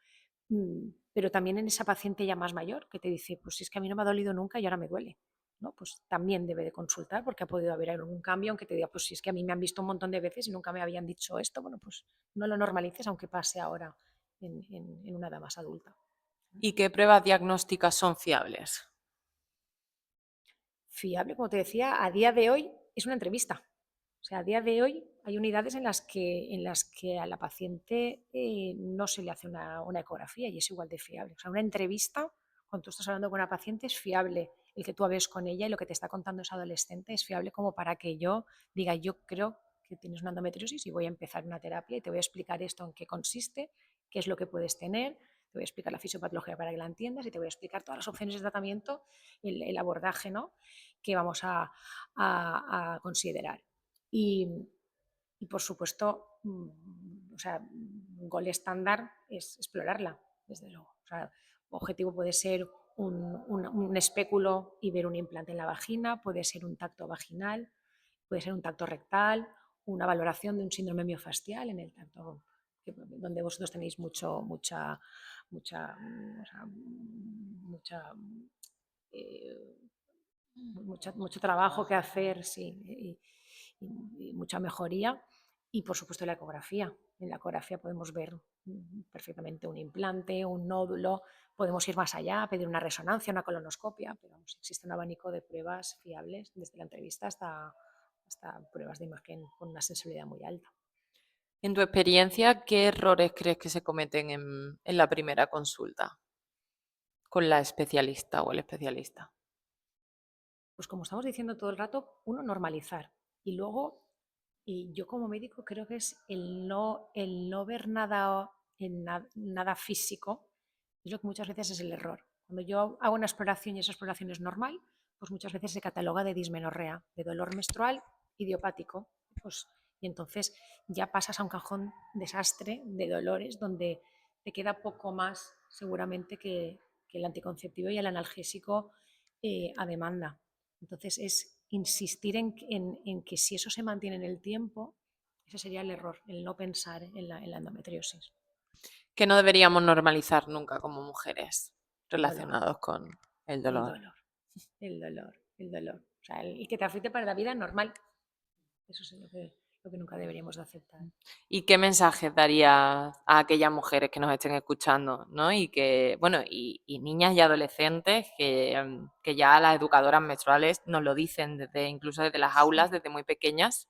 Pero también en esa paciente ya más mayor que te dice, pues si es que a mí no me ha dolido nunca y ahora me duele, ¿no? Pues también debe de consultar porque ha podido haber algún cambio, aunque te diga, pues si es que a mí me han visto un montón de veces y nunca me habían dicho esto, bueno, pues no lo normalices aunque pase ahora en una edad más adulta. ¿Y qué pruebas diagnósticas son fiables? Fiable, como te decía, a día de hoy es una entrevista. O sea, a día de hoy hay unidades en las que a la paciente no se le hace una ecografía y es igual de fiable. O sea, una entrevista, cuando tú estás hablando con una paciente, es fiable. El que tú hables con ella y lo que te está contando esa adolescente es fiable como para que yo diga, yo creo que tienes una endometriosis y voy a empezar una terapia y te voy a explicar esto en qué consiste, qué es lo que puedes tener, te voy a explicar la fisiopatología para que la entiendas y te voy a explicar todas las opciones de tratamiento, el abordaje, ¿no?, que vamos a considerar. Y por supuesto, o sea, un gol estándar es explorarla, desde luego. O sea, objetivo puede ser un espéculo y ver un implante en la vagina, puede ser un tacto vaginal, puede ser un tacto rectal, una valoración de un síndrome miofascial en el tacto, donde vosotros tenéis mucho, mucha, mucha, o sea, mucha, eh, mucho trabajo que hacer, sí, y mucha mejoría. Y por supuesto la ecografía. En la ecografía podemos ver perfectamente un implante, un nódulo, podemos ir más allá, pedir una resonancia, una colonoscopia, pero vamos, existe un abanico de pruebas fiables, desde la entrevista hasta pruebas de imagen con una sensibilidad muy alta. En tu experiencia, ¿qué errores crees que se cometen en la primera consulta con la especialista o el especialista? Pues como estamos diciendo todo el rato, uno, normalizar. Y luego, y yo como médico creo que es el no ver nada, nada físico, es lo que muchas veces es el error. Cuando yo hago una exploración y esa exploración es normal, pues muchas veces se cataloga de dismenorrea, de dolor menstrual idiopático. Pues, y entonces ya pasas a un cajón desastre de dolores donde te queda poco más seguramente que el anticonceptivo y el analgésico a demanda. Entonces es insistir en que si eso se mantiene en el tiempo, ese sería el error, el no pensar en la endometriosis. Que no deberíamos normalizar nunca como mujeres El dolor, relacionados con el el dolor. dolor, el dolor, el dolor. O sea, y que te afecte para la vida normal. Eso es lo que nunca deberíamos de aceptar. ¿Y qué mensajes darías a aquellas mujeres que nos estén escuchando, ¿no? Y que, bueno, y niñas y adolescentes que ya las educadoras menstruales nos lo dicen incluso desde las aulas, desde muy pequeñas,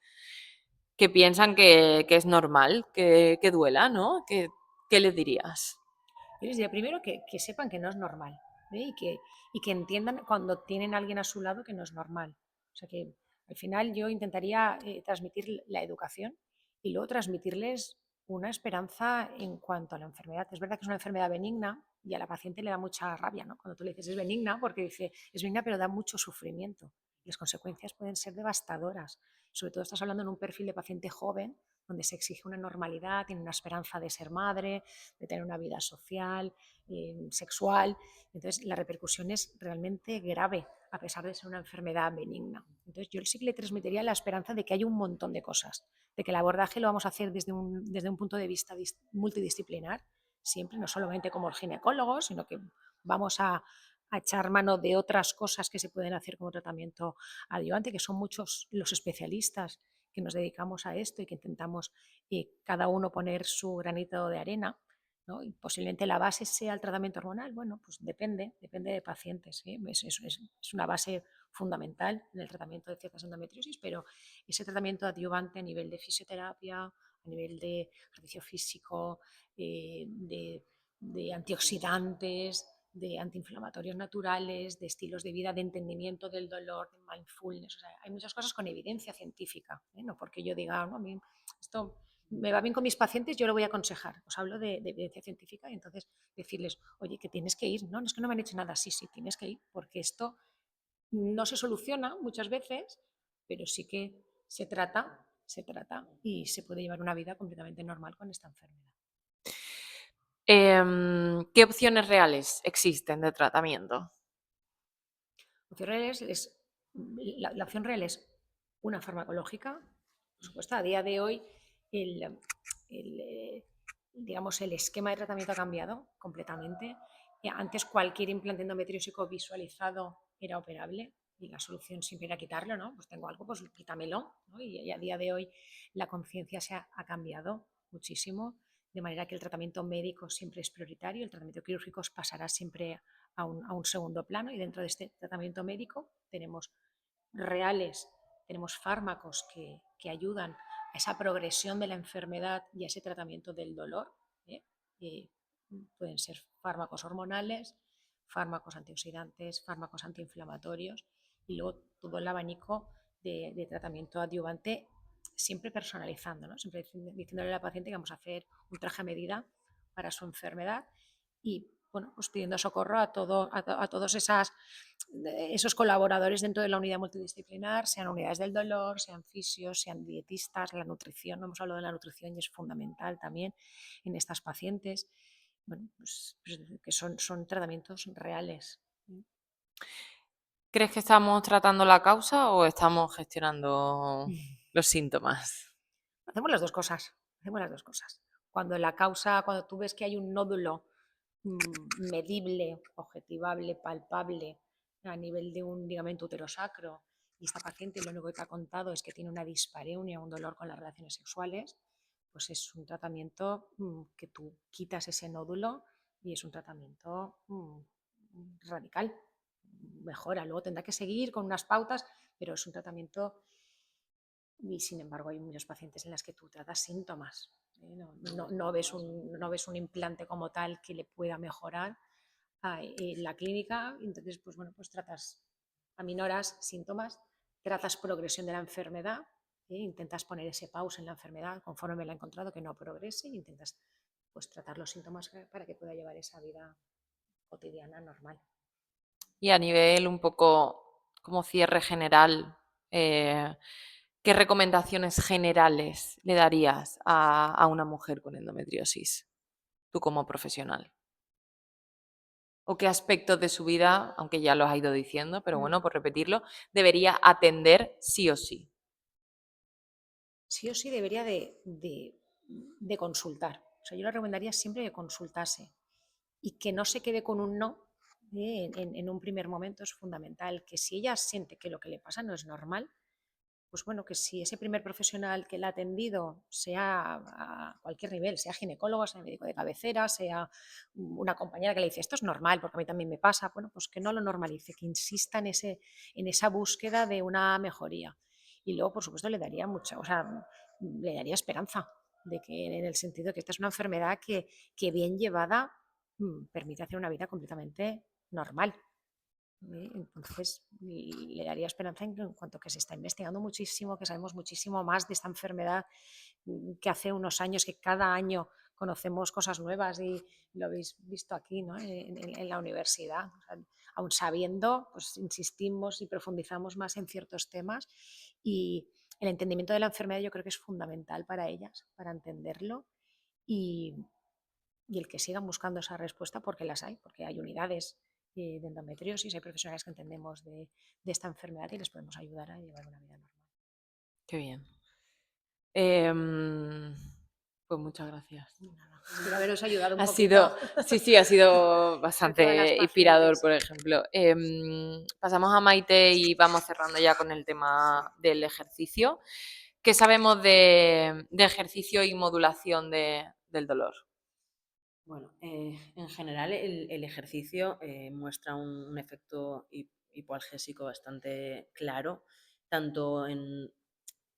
que piensan que es normal, que duela, ¿no? ¿Qué les dirías? Yo les diría primero que sepan que no es normal, ¿eh? Y que entiendan cuando tienen a alguien a su lado que no es normal. O sea que al final yo intentaría transmitir la educación y luego transmitirles una esperanza en cuanto a la enfermedad. Es verdad que es una enfermedad benigna y a la paciente le da mucha rabia, ¿no?, cuando tú le dices es benigna, porque dice es benigna pero da mucho sufrimiento y las consecuencias pueden ser devastadoras. Sobre todo estás hablando en un perfil de paciente joven donde se exige una normalidad, tiene una esperanza de ser madre, de tener una vida social, sexual. Entonces, la repercusión es realmente grave, a pesar de ser una enfermedad benigna. Entonces, yo sí que le transmitiría la esperanza de que hay un montón de cosas, de que el abordaje lo vamos a hacer desde un punto de vista multidisciplinar, siempre, no solamente como el ginecólogo, sino que vamos a echar mano de otras cosas que se pueden hacer como tratamiento adyuvante, que son muchos los especialistas que nos dedicamos a esto y que intentamos cada uno poner su granito de arena, ¿no? Y posiblemente la base sea el tratamiento hormonal. Bueno, pues depende de pacientes, ¿eh? Es una base fundamental en el tratamiento de ciertas endometriosis, pero ese tratamiento adyuvante a nivel de fisioterapia, a nivel de ejercicio físico, de antioxidantes, de antiinflamatorios naturales, de estilos de vida, de entendimiento del dolor, de mindfulness. O sea, hay muchas cosas con evidencia científica, ¿eh? No porque yo diga, no, a mí esto me va bien con mis pacientes, yo lo voy a aconsejar. Os hablo de evidencia científica y entonces decirles, oye, que tienes que ir. No, no es que no me han hecho nada. Sí, sí, tienes que ir porque esto no se soluciona muchas veces, pero sí que se trata y se puede llevar una vida completamente normal con esta enfermedad. ¿Qué opciones reales existen de tratamiento? Opción real la opción real es una farmacológica. Por supuesto, a día de hoy digamos, el esquema de tratamiento ha cambiado completamente. Antes cualquier implante endometriósico visualizado era operable y la solución siempre era quitarlo, ¿no? Pues tengo algo, pues quítamelo, ¿no? Y a día de hoy la conciencia ha cambiado muchísimo, de manera que el tratamiento médico siempre es prioritario, el tratamiento quirúrgico pasará siempre a un segundo plano y dentro de este tratamiento médico tenemos fármacos que ayudan a esa progresión de la enfermedad y a ese tratamiento del dolor. ¿eh? Pueden ser fármacos hormonales, fármacos antioxidantes, fármacos antiinflamatorios y luego todo el abanico de tratamiento adyuvante, siempre personalizando, ¿no? Siempre diciéndole a la paciente que vamos a hacer un traje a medida para su enfermedad y bueno, pues pidiendo socorro a todos esos colaboradores dentro de la unidad multidisciplinar, sean unidades del dolor, sean fisios, sean dietistas, la nutrición. No hemos hablado de la nutrición y es fundamental también en estas pacientes. Bueno, pues que son tratamientos reales. ¿Crees que estamos tratando la causa o estamos gestionando los síntomas? Hacemos las dos cosas, hacemos las dos cosas. Cuando tú ves que hay un nódulo medible, objetivable, palpable a nivel de un ligamento uterosacro y esta paciente lo único que te ha contado es que tiene una dispareunia, un dolor con las relaciones sexuales, pues es un tratamiento que tú quitas ese nódulo y es un tratamiento radical. Mejora, luego tendrá que seguir con unas pautas, pero es un tratamiento y sin embargo hay muchos pacientes en las que tú tratas síntomas. No ves un implante como tal que le pueda mejorar la clínica. Entonces, pues bueno, pues aminoras síntomas, tratas progresión de la enfermedad, intentas poner ese pause en la enfermedad conforme me la he encontrado que no progrese e intentas pues tratar los síntomas para que pueda llevar esa vida cotidiana normal. Y a nivel un poco como cierre general, ¿qué recomendaciones generales le darías a una mujer con endometriosis, tú como profesional? ¿O qué aspectos de su vida, aunque ya los ha ido diciendo, pero bueno, por repetirlo, debería atender sí o sí? Sí o sí debería de consultar. O sea, yo le recomendaría siempre que consultase y que no se quede con un no en un primer momento es fundamental. Que si ella siente que lo que le pasa no es normal, pues bueno, que si ese primer profesional que la ha atendido, sea a cualquier nivel, sea ginecólogo, sea médico de cabecera, sea una compañera que le dice esto es normal, porque a mí también me pasa, bueno, pues que no lo normalice, que insista en esa búsqueda de una mejoría. Y luego, por supuesto, le daría esperanza de que en el sentido de que esta es una enfermedad que bien llevada permite hacer una vida completamente normal. Entonces, le daría esperanza en cuanto que se está investigando muchísimo, que sabemos muchísimo más de esta enfermedad que hace unos años, que cada año conocemos cosas nuevas y lo habéis visto aquí, ¿no? En la universidad. O sea, aún sabiendo, pues insistimos y profundizamos más en ciertos temas y el entendimiento de la enfermedad yo creo que es fundamental para ellas, para entenderlo y, y el que sigan buscando esa respuesta porque las hay, porque hay unidades de endometriosis, hay profesionales que entendemos de esta enfermedad y les podemos ayudar a llevar una vida normal. Qué bien. Em, pues muchas gracias. Nada, espero haberos ayudado un Ha poquito sido, sí, ha sido a todas las bastante inspirador, pacientes. por ejemplo. Pasamos a Maite y vamos cerrando ya con el tema del ejercicio. ¿Qué sabemos de ejercicio y modulación del dolor? Bueno, en general el ejercicio muestra un efecto hipoalgésico bastante claro, tanto en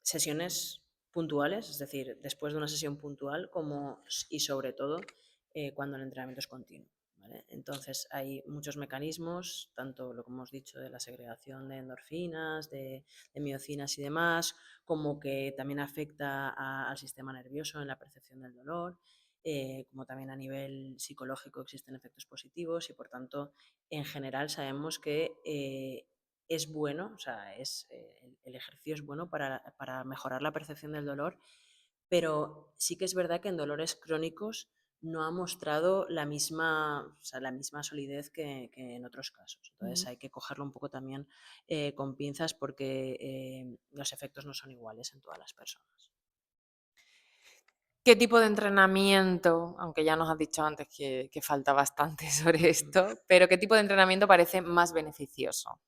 sesiones puntuales, es decir, después de una sesión puntual, y sobre todo cuando el entrenamiento es continuo. ¿Vale? Entonces hay muchos mecanismos, tanto lo que hemos dicho de la segregación de endorfinas, de miocinas y demás, como que también afecta al sistema nervioso en la percepción del dolor. Como también a nivel psicológico existen efectos positivos y por tanto en general sabemos que es bueno, o sea, el ejercicio es bueno para mejorar la percepción del dolor, pero sí que es verdad que en dolores crónicos no ha mostrado la misma solidez que en otros casos. Entonces hay que cogerlo un poco también con pinzas porque los efectos no son iguales en todas las personas. ¿Qué tipo de entrenamiento, aunque ya nos has dicho antes que falta bastante sobre esto, pero qué tipo de entrenamiento parece más beneficioso?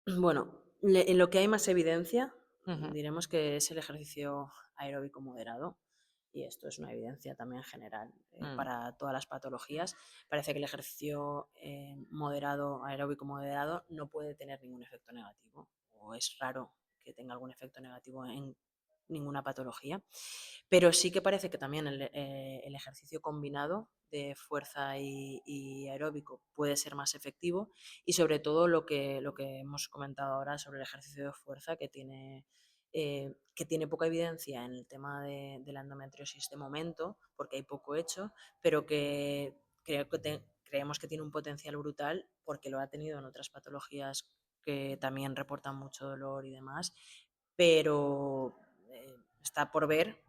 Bueno, en lo que hay más evidencia, Ujú. diremos que es el ejercicio aeróbico moderado, y esto es una evidencia también general Mm. para todas las patologías. Parece que el ejercicio moderado, aeróbico moderado, no puede tener ningún efecto negativo, o es raro que tenga algún efecto negativo en ninguna patología, pero sí que parece que también el ejercicio combinado de fuerza y aeróbico puede ser más efectivo, y sobre todo lo que hemos comentado ahora sobre el ejercicio de fuerza que tiene poca evidencia en el tema de la endometriosis de momento, porque hay poco hecho, pero que creemos que tiene un potencial brutal porque lo ha tenido en otras patologías que también reportan mucho dolor y demás, pero está por ver.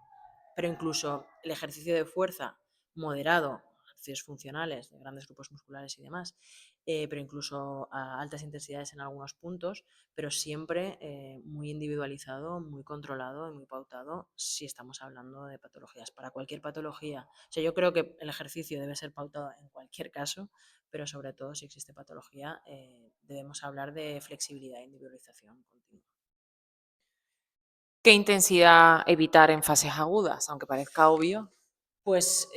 Pero incluso el ejercicio de fuerza moderado, ejercicios funcionales de grandes grupos musculares y demás, pero incluso a altas intensidades en algunos puntos, pero siempre muy individualizado, muy controlado y muy pautado si estamos hablando de patologías. Para cualquier patología, o sea, yo creo que el ejercicio debe ser pautado en cualquier caso, pero sobre todo si existe patología, debemos hablar de flexibilidad e individualización continua. ¿Qué intensidad evitar en fases agudas? Aunque parezca obvio. Pues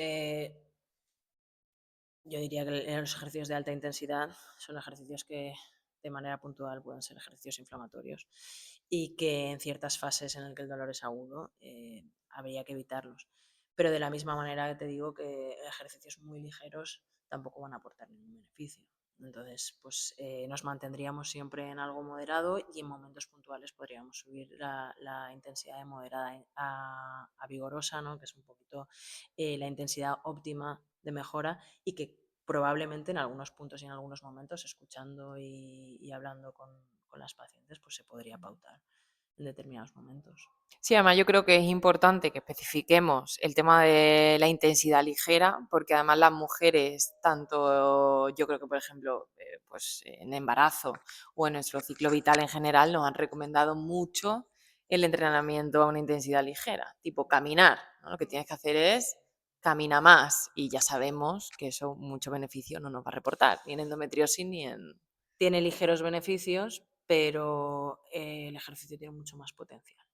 yo diría que los ejercicios de alta intensidad son ejercicios que de manera puntual pueden ser ejercicios inflamatorios y que en ciertas fases en las que el dolor es agudo habría que evitarlos. Pero de la misma manera que te digo que ejercicios muy ligeros tampoco van a aportar ningún beneficio. Entonces, pues nos mantendríamos siempre en algo moderado y en momentos puntuales podríamos subir la intensidad de moderada a vigorosa, ¿no? Que es un poquito la intensidad óptima de mejora y que probablemente en algunos puntos y en algunos momentos, escuchando y hablando con las pacientes, pues se podría pautar en determinados momentos. Sí, además yo creo que es importante que especifiquemos el tema de la intensidad ligera, porque además las mujeres, tanto yo creo que, por ejemplo, pues en embarazo o en nuestro ciclo vital en general, nos han recomendado mucho el entrenamiento a una intensidad ligera, tipo caminar, ¿no? Lo que tienes que hacer es camina más y ya sabemos que eso mucho beneficio no nos va a reportar, ni en endometriosis ni en... Tiene ligeros beneficios, pero el ejercicio tiene mucho más potencial.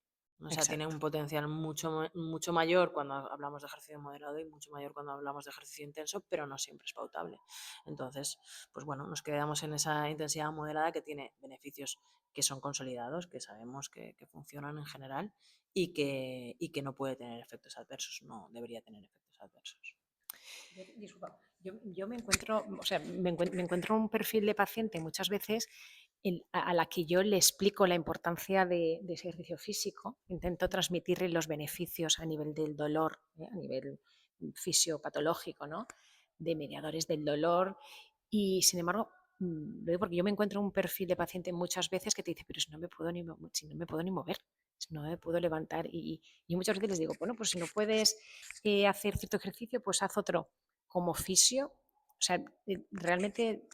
O sea, tiene Exacto. un potencial mucho mayor cuando hablamos de ejercicio moderado y mucho mayor cuando hablamos de ejercicio intenso, pero no siempre es pautable. Entonces, pues bueno, nos quedamos en esa intensidad moderada que tiene beneficios que son consolidados, que sabemos que funcionan en general y que no puede tener efectos adversos, no debería tener efectos adversos. Disculpa, yo me encuentro, o sea, me encuentro un perfil de paciente muchas veces a la que yo le explico la importancia de ese ejercicio físico, intento transmitirle los beneficios a nivel del dolor, a nivel fisiopatológico, ¿no? De mediadores del dolor y sin embargo, lo digo porque yo me encuentro un perfil de paciente muchas veces que te dice, pero si no me puedo si no me puedo ni mover, si no me puedo levantar y muchas veces les digo, bueno, pues si no puedes hacer cierto ejercicio, pues haz otro como fisio, o sea, realmente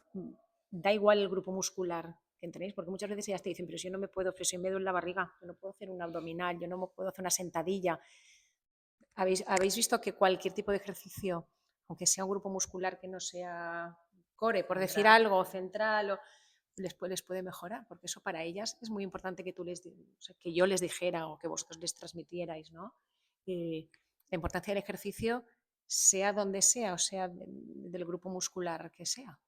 da igual el grupo muscular que entrenéis, porque muchas veces ya te dicen, pero si yo no me puedo, pero si me duele la barriga, yo no puedo hacer un abdominal, yo no me puedo hacer una sentadilla. ¿Habéis visto que cualquier tipo de ejercicio, aunque sea un grupo muscular que no sea core, por decir algo, central, les puede mejorar? Porque eso para ellas es muy importante que, o sea, que yo les dijera o que vosotros les transmitierais, ¿no? La importancia del ejercicio sea donde sea, o sea, del grupo muscular que sea.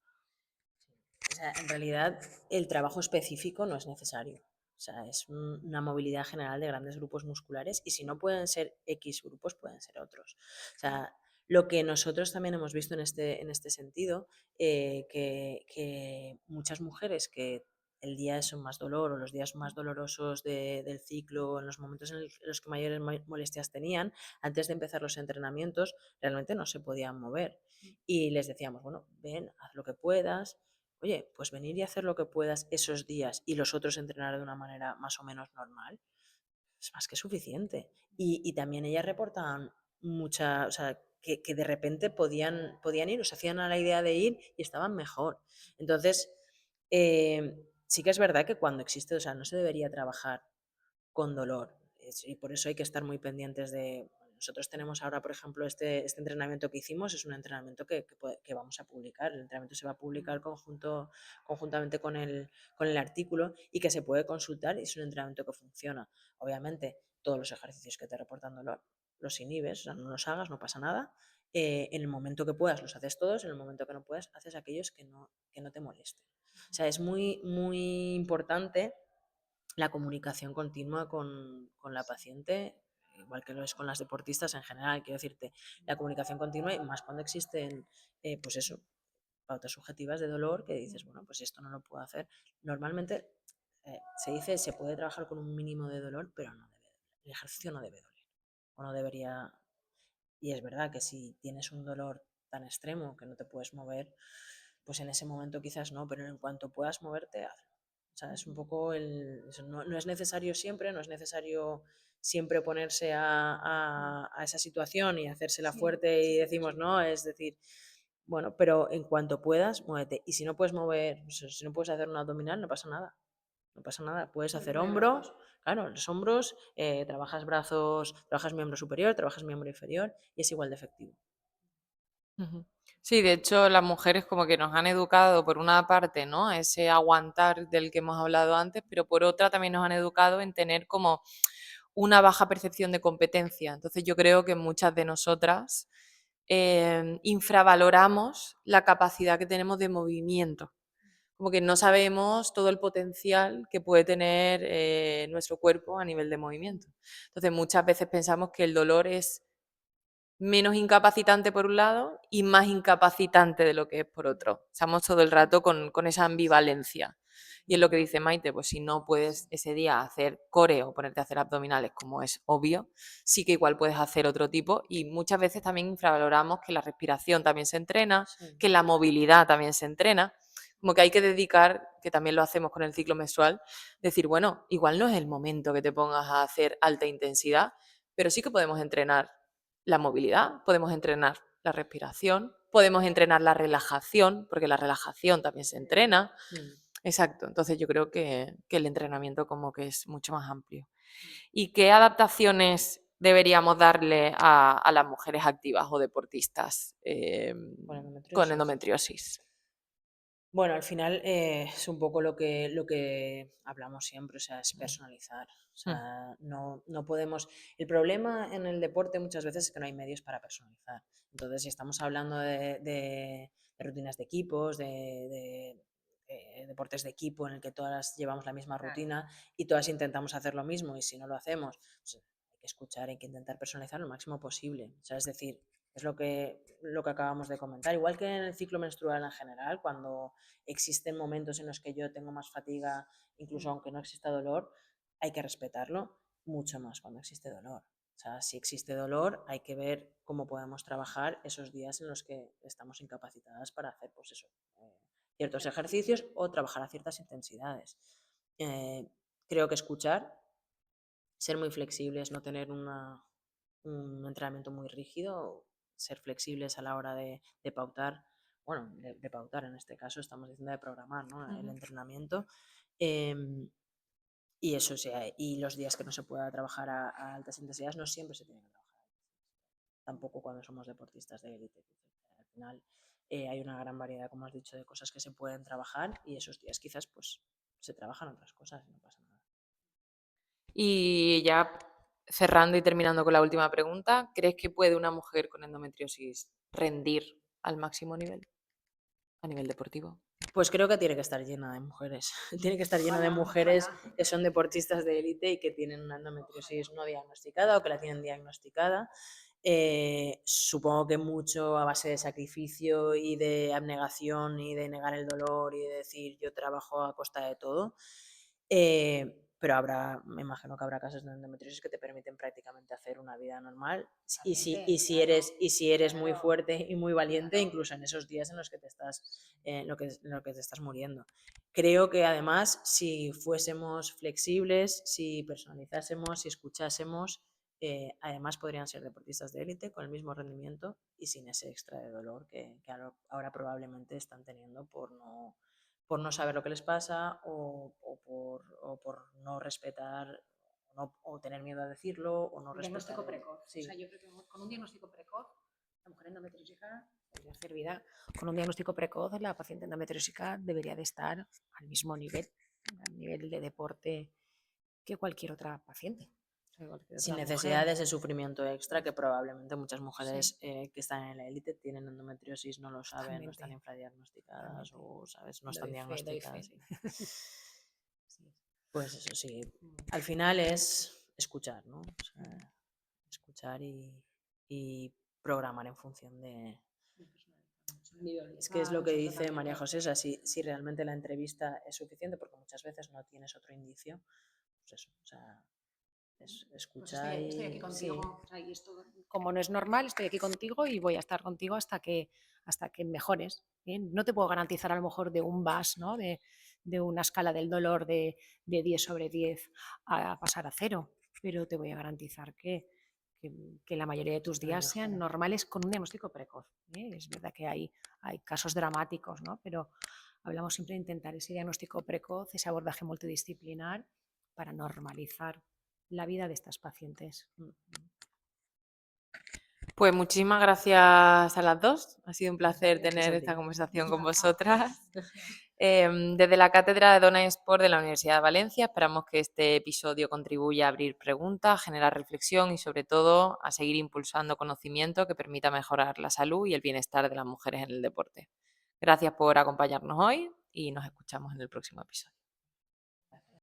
O sea, en realidad el trabajo específico no es necesario. O sea, es una movilidad general de grandes grupos musculares y si no pueden ser X grupos, pueden ser otros. O sea, lo que nosotros también hemos visto en este sentido, que muchas mujeres que el día es más dolor o los días más dolorosos del ciclo, en los momentos en los que mayores molestias tenían, antes de empezar los entrenamientos, realmente no se podían mover. Y les decíamos, bueno, ven, haz lo que puedas. Oye, pues venir y hacer lo que puedas esos días y los otros entrenar de una manera más o menos normal, es más que suficiente. Y también ellas reportaban mucha, o sea, que de repente podían ir, o se hacían a la idea de ir y estaban mejor. Entonces, sí que es verdad que cuando existe, o sea, no se debería trabajar con dolor. Y por eso hay que estar muy pendientes de... Nosotros tenemos ahora, por ejemplo, este entrenamiento que hicimos, es un entrenamiento que vamos a publicar. El entrenamiento se va a publicar conjuntamente con el artículo y que se puede consultar y es un entrenamiento que funciona. Obviamente, todos los ejercicios que te reportan dolor los inhibes, o sea, no los hagas, no pasa nada. En el momento que puedas los haces todos, en el momento que no puedas haces aquellos que no te molesten. O sea, es muy, muy importante la comunicación continua con la paciente, igual que lo es con las deportistas en general, quiero decirte, la comunicación continua y más cuando existen, pues eso, pautas subjetivas de dolor que dices, bueno, pues esto no lo puedo hacer. Normalmente se dice se puede trabajar con un mínimo de dolor, pero no debe, el ejercicio no debe doler o no debería. Y es verdad que si tienes un dolor tan extremo que no te puedes mover, pues en ese momento quizás no, pero en cuanto puedas moverte, hazlo. O sea, es un poco no es necesario siempre, no es necesario siempre ponerse a esa situación y hacérsela fuerte y decimos no, es decir, bueno, pero en cuanto puedas, muévete. Y si no puedes mover, si no puedes hacer un abdominal, no pasa nada. No pasa nada, puedes hacer hombros, claro, los hombros, trabajas brazos, trabajas miembro superior, trabajas miembro inferior y es igual de efectivo. Sí, de hecho, las mujeres como que nos han educado por una parte, ¿no? Ese aguantar del que hemos hablado antes, pero por otra también nos han educado en tener como una baja percepción de competencia. Entonces yo creo que muchas de nosotras infravaloramos la capacidad que tenemos de movimiento. Como que no sabemos todo el potencial que puede tener nuestro cuerpo a nivel de movimiento. Entonces muchas veces pensamos que el dolor es menos incapacitante por un lado y más incapacitante de lo que es por otro. Estamos todo el rato con esa ambivalencia. Y es lo que dice Maite, pues si no puedes ese día hacer core o ponerte a hacer abdominales, como es obvio, sí que igual puedes hacer otro tipo y muchas veces también infravaloramos que la respiración también se entrena, que la movilidad también se entrena, como que hay que dedicar, que también lo hacemos con el ciclo menstrual, decir, bueno, igual no es el momento que te pongas a hacer alta intensidad, pero sí que podemos entrenar la movilidad, podemos entrenar la respiración, podemos entrenar la relajación, porque la relajación también se entrena. Exacto, entonces yo creo que el entrenamiento como que es mucho más amplio. ¿Y qué adaptaciones deberíamos darle a las mujeres activas o deportistas con endometriosis? Bueno, al final es un poco lo que hablamos siempre, o sea, es personalizar. O sea, no podemos. El problema en el deporte muchas veces es que no hay medios para personalizar. Entonces, si estamos hablando de rutinas de equipos, de deportes de equipo en el que todas llevamos la misma rutina y todas intentamos hacer lo mismo, y si no lo hacemos, pues hay que escuchar, hay que intentar personalizar lo máximo posible. O sea, es decir, es lo que acabamos de comentar. Igual que en el ciclo menstrual en general, cuando existen momentos en los que yo tengo más fatiga, incluso aunque no exista dolor, hay que respetarlo mucho más cuando existe dolor. O sea, si existe dolor, hay que ver cómo podemos trabajar esos días en los que estamos incapacitadas para hacer, pues eso, ciertos ejercicios o trabajar a ciertas intensidades. Creo que escuchar, ser muy flexibles, no tener un entrenamiento muy rígido, ser flexibles a la hora de pautar, bueno, de pautar en este caso, estamos diciendo de programar, ¿no? El entrenamiento. Y eso sí, y los días que no se pueda trabajar a altas intensidades, no siempre se tiene que trabajar. Tampoco cuando somos deportistas de élite. Al final hay una gran variedad, como has dicho, de cosas que se pueden trabajar y esos días quizás pues se trabajan otras cosas y no pasa nada. Y ya cerrando y terminando con la última pregunta, ¿crees que puede una mujer con endometriosis rendir al máximo nivel, a nivel deportivo? Pues creo que tiene que estar llena de mujeres. Tiene que estar lleno de mujeres que son deportistas de élite y que tienen una endometriosis no diagnosticada o que la tienen diagnosticada. Supongo que mucho a base de sacrificio y de abnegación y de negar el dolor y de decir yo trabajo a costa de todo. Pero me imagino que habrá casos de endometriosis que te permiten prácticamente hacer una vida normal. Y si eres muy fuerte y muy valiente, incluso en esos días en los que te estás, lo que te estás muriendo. Creo que además, si fuésemos flexibles, si personalizásemos, si escuchásemos, además podrían ser deportistas de élite con el mismo rendimiento y sin ese extra de dolor que ahora probablemente están teniendo por no saber lo que les pasa o por no respetar o tener miedo a decirlo o no respetar. Diagnóstico precoz. Sí. O sea, yo creo que con un diagnóstico precoz, la mujer endometriósica debería hacer vida. Con un diagnóstico precoz, la paciente endometriósica debería de estar al mismo nivel, al nivel de deporte que cualquier otra paciente. Sin necesidad de ese sufrimiento extra que probablemente muchas mujeres que están en la élite tienen endometriosis, no lo saben, no están infradiagnosticadas o ¿sabes? No están diagnosticadas. Pues eso sí, al final es escuchar, ¿no? O sea, escuchar y programar en función de... Es que es lo que dice María José, o sea, si realmente la entrevista es suficiente, porque muchas veces no tienes otro indicio, pues eso, o sea, Pues escuchar estoy aquí y contigo. sí, O sea, y esto, como no es normal, estoy aquí contigo y voy a estar contigo hasta que mejores. ¿Bien? No te puedo garantizar a lo mejor de un VAS, ¿no? De una escala del dolor de 10 sobre 10 a pasar a cero, pero te voy a garantizar que la mayoría de tus una días sean mejora. normales con un diagnóstico precoz. ¿Eh? Es verdad que hay casos dramáticos, ¿no? Pero hablamos siempre de intentar ese diagnóstico precoz, ese abordaje multidisciplinar para normalizar la vida de estas pacientes. Pues muchísimas gracias a las dos. Ha sido un placer Gracias tener a ti. esta conversación con Nada. vosotras. Desde la Cátedra de Dona Sport de la Universidad de Valencia esperamos que este episodio contribuya a abrir preguntas, a generar reflexión y sobre todo a seguir impulsando conocimiento que permita mejorar la salud y el bienestar de las mujeres en el deporte. Gracias por acompañarnos hoy y nos escuchamos en el próximo episodio.